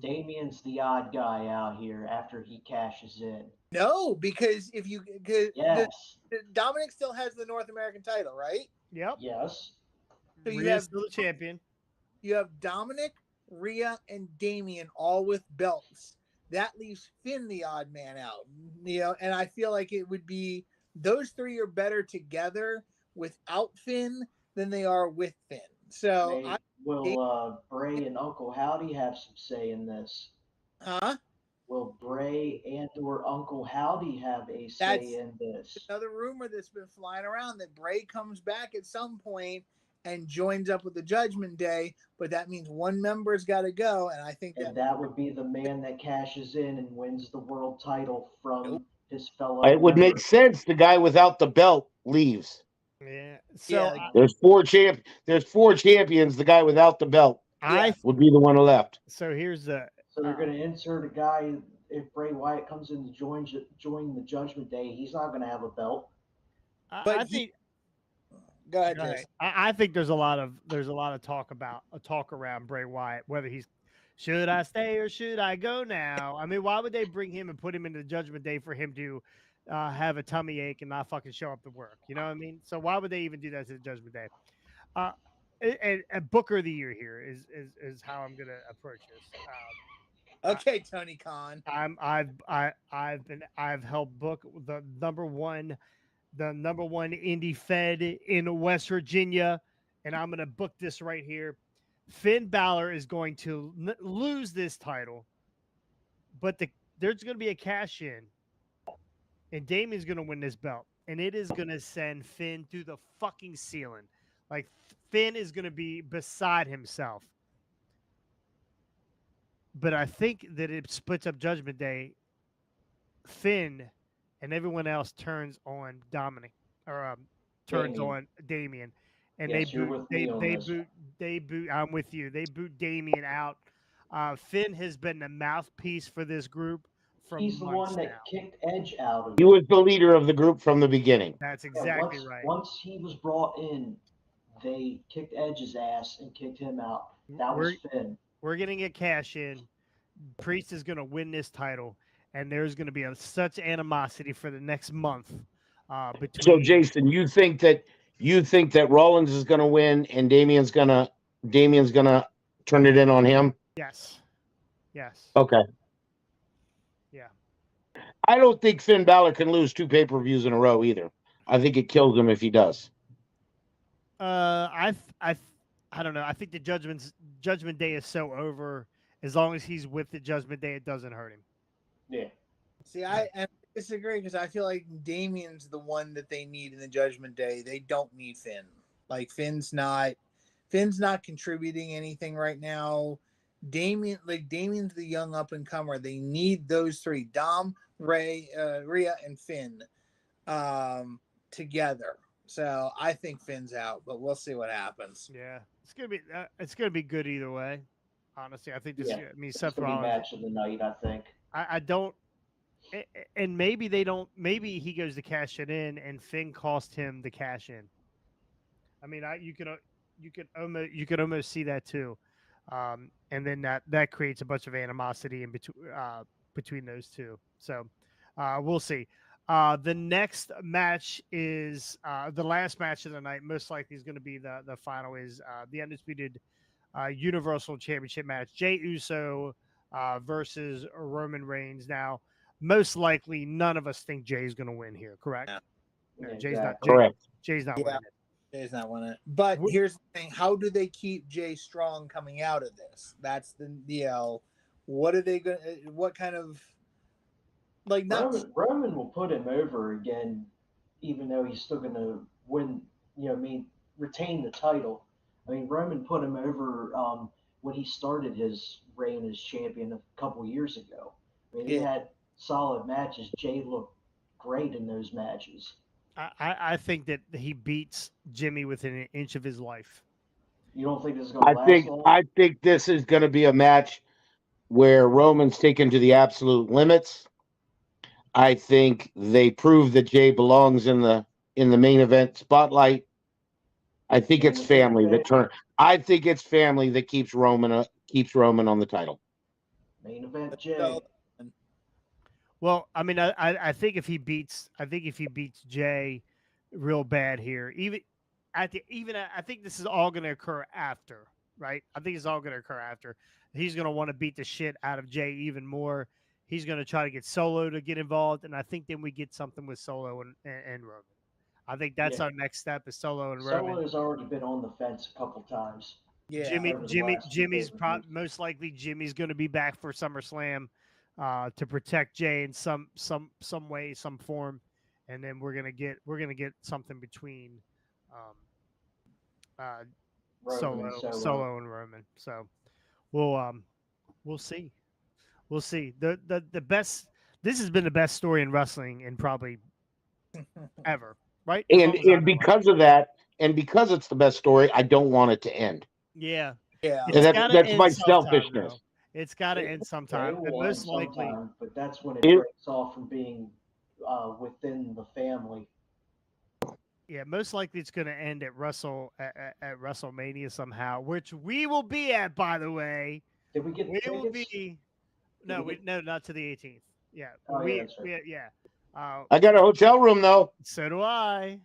Damian's the odd guy out here after he cashes in. No, because Yes. Dominic still has the North American title, right? Yep. Yes. So you Rhea's have still the champion. You have Dominic, Rhea, and Damian all with belts. that leaves Finn the odd man out. And I feel like it would be those three are better together without Finn than they are with Finn. So Will Bray and Uncle Howdy have some say in this? huh? Will Bray and or Uncle Howdy have a That's say in this? another rumor that's been flying around that Bray comes back at some point and joins up with the Judgment Day, but that means one member's got to go, and I think And that would be the man that cashes in and wins the world title from his fellow It would make member. sense. The guy without the belt leaves. Yeah. So Yeah. There's four champions. The guy without the belt I would be the one who left. so here's the So they're going to insert a guy. If Bray Wyatt comes in to join the Judgment Day, he's not going to have a belt. I think Go ahead, Go ahead. Jason. I think there's a lot of talk around Bray Wyatt, whether he's should I stay or should I go now? I mean, why would they bring him and put him into the Judgment Day for him to have a tummy ache and not fucking show up to work? You know what I mean? So why would they even do that to the Judgment Day? And Booker of the Year here is how I'm gonna approach this. Okay, Tony Khan. I've helped book the number one indie fed in West Virginia, and I'm going to book this right here. Finn Balor is going to lose this title, but there's going to be a cash in, and Damien's going to win this belt, and it is going to send Finn through the fucking ceiling. Like, Finn is going to be beside himself. But I think that it splits up Judgment Day. Finn and everyone else turns on Dominic or turns Damien. on Damien, and Yes, you're with me on this. they boot. I'm with you. They boot Damien out. Finn has been the mouthpiece for this group for He's the months one that now. kicked Edge out of He it. was the leader of the group from the beginning. That's Yeah, exactly right. Once he was brought in, they kicked Edge's ass and kicked him out. That was Finn. We're getting a cash in. Priest is going to win this title, and there's going to be such animosity for the next month. Between So, Jason, you think that Rollins is going to win and Damien's going to turn it in on him? Yes. Okay. Yeah. I don't think Finn Balor can lose 2 pay-per-views in a row either. I think it kills him if he does. I don't know. I think the Judgment Day is so over. As long as he's with the Judgment Day, it doesn't hurt him. Yeah. See, I disagree because I feel like Damien's the one that they need in the Judgment Day. They don't need Finn. Like Finn's not contributing anything right now. Damien's the young up and comer. They need those three: Dom, Rhea, and Finn together. So I think Finn's out, but we'll see what happens. Yeah, it's gonna be good either way. Honestly, I think this. Yeah. I mean, It's Seth gonna be Rollins. match of the night, I think. I don't. And maybe they don't. Maybe he goes to cash it in, and Finn cost him the cash in. I mean, you could almost see that too, and then that creates a bunch of animosity in between those two. So we'll see. The next match is the last match of the night. Most likely is going to be the final. Is the undisputed Universal Championship match: Jey Uso versus Roman Reigns. Now, most likely, none of us think Jay's going to win here. Correct? No, Jay's not. Correct. Jay's not winning it. Jay's not winning it. But here's the thing: how do they keep Jay strong coming out of this? That's the what are they going? What kind of Roman will put him over again, even though he's still going to win. Retain the title. I mean, Roman put him over when he started his reign as champion a couple years ago. I mean, he had solid matches. Jay looked great in those matches. I think that he beats Jimmy within an inch of his life. You don't think this is going to last long? I think this is going to be a match where Roman's taken to the absolute limits. I think they prove that Jay belongs in the main event spotlight. I think it's family that I think it's family that keeps Roman on the title. Main event Jay. Well, I mean, I think if he beats Jay real bad here, I think this is all going to occur after, right? I think it's all going to occur after. He's going to want to beat the shit out of Jay even more. He's going to try to get Solo to get involved, and I think then we get something with Solo and Roman. I think that's our next step is Solo and Roman. Solo has already been on the fence a couple times. Yeah. Jimmy's most likely Jimmy's going to be back for SummerSlam to protect Jay in some way, some form, and then we're gonna get something between Solo and Roman. So we'll see. We'll see. The best. This has been the best story in wrestling in probably ever, right? And because of that, and because it's the best story, I don't want it to end. Yeah. Yeah. That's my selfishness. It's got to end sometime. It But will most end likely, sometime, but that's when it breaks off from being within the family. yeah, most likely it's going to end at WrestleMania somehow, which we will be at, by the way. Did we get tickets? Will be. No, not to the 18th. Yeah, oh, yeah, that's right. Yeah. I got a hotel room though. So do I.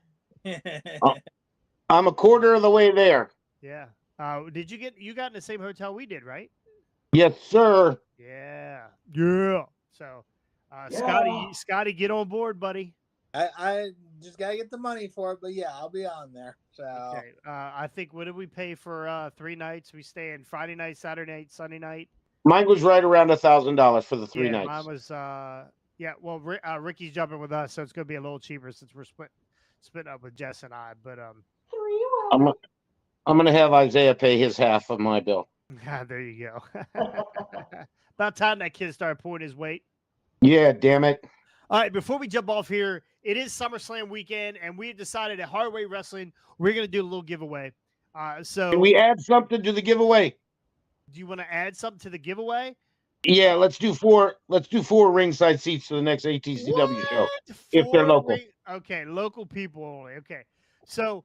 I'm a quarter of the way there. Yeah. Did you got in the same hotel we did, right? Yes, sir. Yeah. Yeah. So, Scotty, get on board, buddy. I just gotta get the money for it, but yeah, I'll be on there. So okay. I think what did we pay for 3 nights? We stay in Friday night, Saturday night, Sunday night. Mine was right around $1,000 for the 3 nights. Mine was well, Ricky's jumping with us, so it's gonna be a little cheaper since we're splitting up with Jess and I. But I'm gonna have Isaiah pay his half of my bill. There you go. About time that kid started pulling his weight. Yeah, damn it. All right, before we jump off here, it is SummerSlam weekend, and we have decided at Hardway Wrestling we're going to do a little giveaway. So, can we add something to the giveaway? Do you want to add something to the giveaway? Yeah, let's do 4 ringside seats to the next ATCW show if they're local. Okay, local people only. Okay, so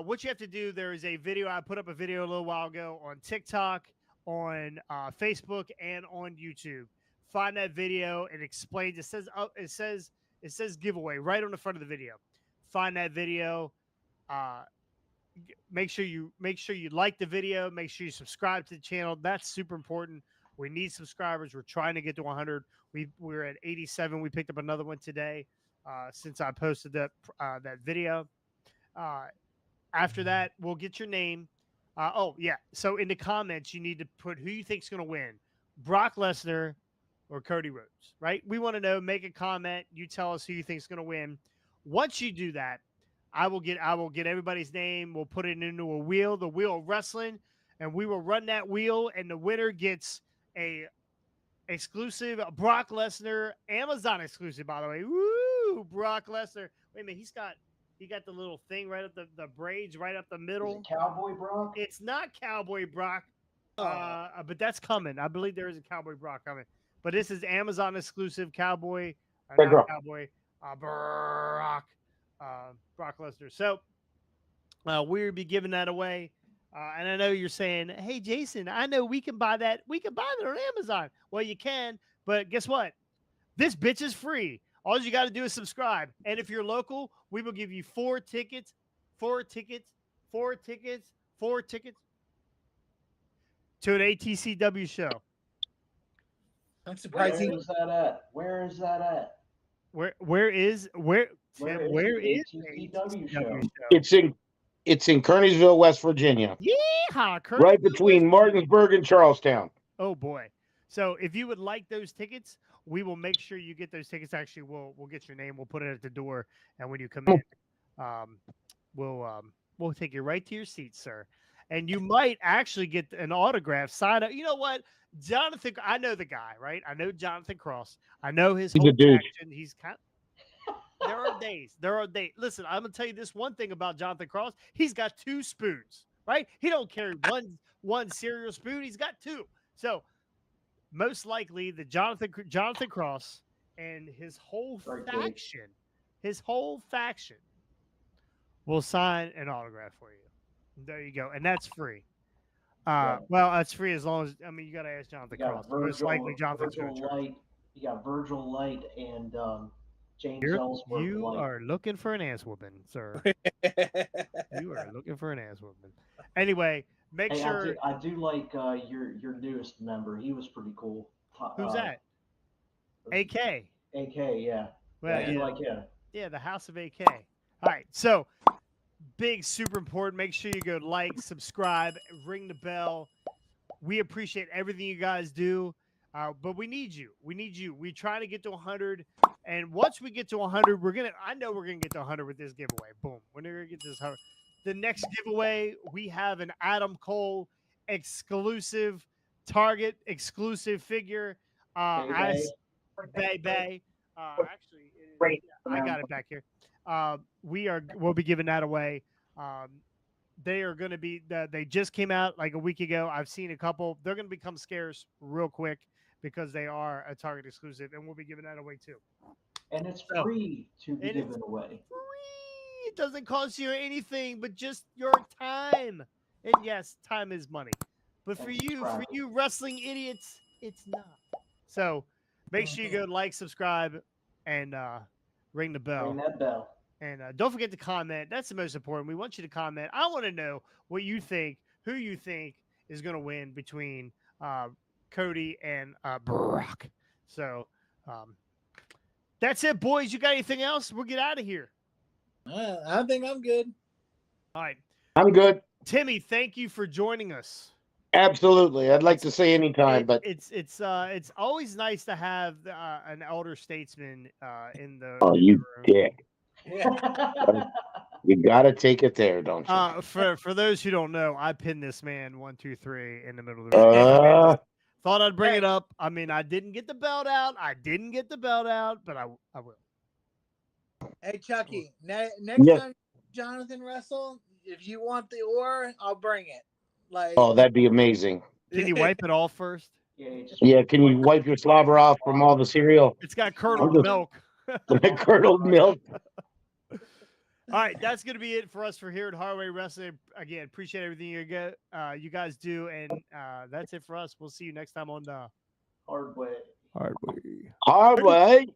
what you have to do, there is a video. I put up a video a little while ago on TikTok, on Facebook, and on YouTube. Find that video. It explains. It says giveaway right on the front of the video. Find that video. Make sure you like the video. Make sure you subscribe to the channel. That's super important. We need subscribers. We're trying to get to 100. We're at 87. We picked up another one today since I posted that video. After that, we'll get your name. So in the comments, you need to put who you think's going to win, Brock Lesnar or Cody Rhodes, right? We want to know. Make a comment. You tell us who you think's going to win. Once you do that, I will get everybody's name. We'll put it into a wheel, the wheel of wrestling, and we will run that wheel, and the winner gets a exclusive Brock Lesnar, Amazon exclusive, by the way. Woo! Brock Lesnar. Wait a minute, he got the little thing right up the braids right up the middle. Is it Cowboy Brock? It's not Cowboy Brock, but that's coming. I believe there is a Cowboy Brock coming. But this is Amazon exclusive Cowboy, not Cowboy, Brock Lesnar. So we'll be giving that away. And I know you're saying, hey, Jason, I know we can buy that. We can buy that on Amazon. Well, you can, but guess what? This bitch is free. All you got to do is subscribe. And if you're local, we will give you 4 tickets to an ATCW show. I'm surprised. Where is that at? Where is that at? Where is the ATCW show? It's in Kearneysville, West Virginia. Yeah, right between Martinsburg and Charlestown. Oh boy! So if you would like those tickets, we will make sure you get those tickets. Actually, we'll get your name. We'll put it at the door, and when you come in, we'll take you right to your seat, sir. And you might actually get an autograph sign up. You know what? Jonathan, I know the guy, right? I know Jonathan Cross. I know his whole action. He's kind of, there are days. Listen, I'm gonna tell you this one thing about Jonathan Cross. He's got 2 spoons, right? He don't carry one cereal spoon. He's got 2. So most likely the Jonathan Cross and his whole faction will sign an autograph for you. There you go, and that's free. Well, that's free as long as you got to ask Jonathan Cross. Most likely, Jonathan's going to charge. You got Virgil Light and James Ellsworth. You are looking for an ass whooping, sir. You are looking for an ass whooping. Anyway, make sure. I do like your newest member. He was pretty cool. Who's that? AK. AK, yeah. Well, I do like him. Yeah, the House of AK. All right, so big, super important. Make sure you go like, subscribe, ring the bell. We appreciate everything you guys do, but we need you. We need you. We try to get to 100, and once we get to 100, I know we're gonna get to 100 with this giveaway. Boom, we're gonna get this 100. The next giveaway, we have an Adam Cole exclusive Target exclusive figure. Bay. Actually, I got it back here. We'll be giving that away. They are going to be. They just came out like a week ago. I've seen a couple. They're going to become scarce real quick because they are a Target exclusive, and we'll be giving that away too. And it's free to be given away. Free. It doesn't cost you anything, but just your time. And yes, time is money. But for you wrestling idiots, it's not. So make sure you go like, subscribe, and ring the bell. Ring that bell. And don't forget to comment. That's the most important. We want you to comment. I want to know what you think, who you think is going to win between Cody and Brock. So that's it, boys. You got anything else? We'll get out of here. I think I'm good. All right. I'm good. Timmy, thank you for joining us. Absolutely. I'd like to say anytime, but it's always nice to have an elder statesman in the you room. dick. Yeah. You gotta take it there, don't you? For those who don't know, I pinned this man 1, 2, 3 in the middle of the ring. Thought I'd bring it up. I mean, I didn't get the belt out. But I will. Hey, Chucky, next time Jonathan wrestle, if you want the ore, I'll bring it. Like, Oh, that'd be amazing. Can you wipe it off first? Yeah, can you wipe your slobber off from all the cereal? It's got curdled milk. Curdled milk. All right, that's going to be it for us for here at Hardway Wrestling. Again, appreciate everything you guys do, and that's it for us. We'll see you next time on the Hardway. Hardway.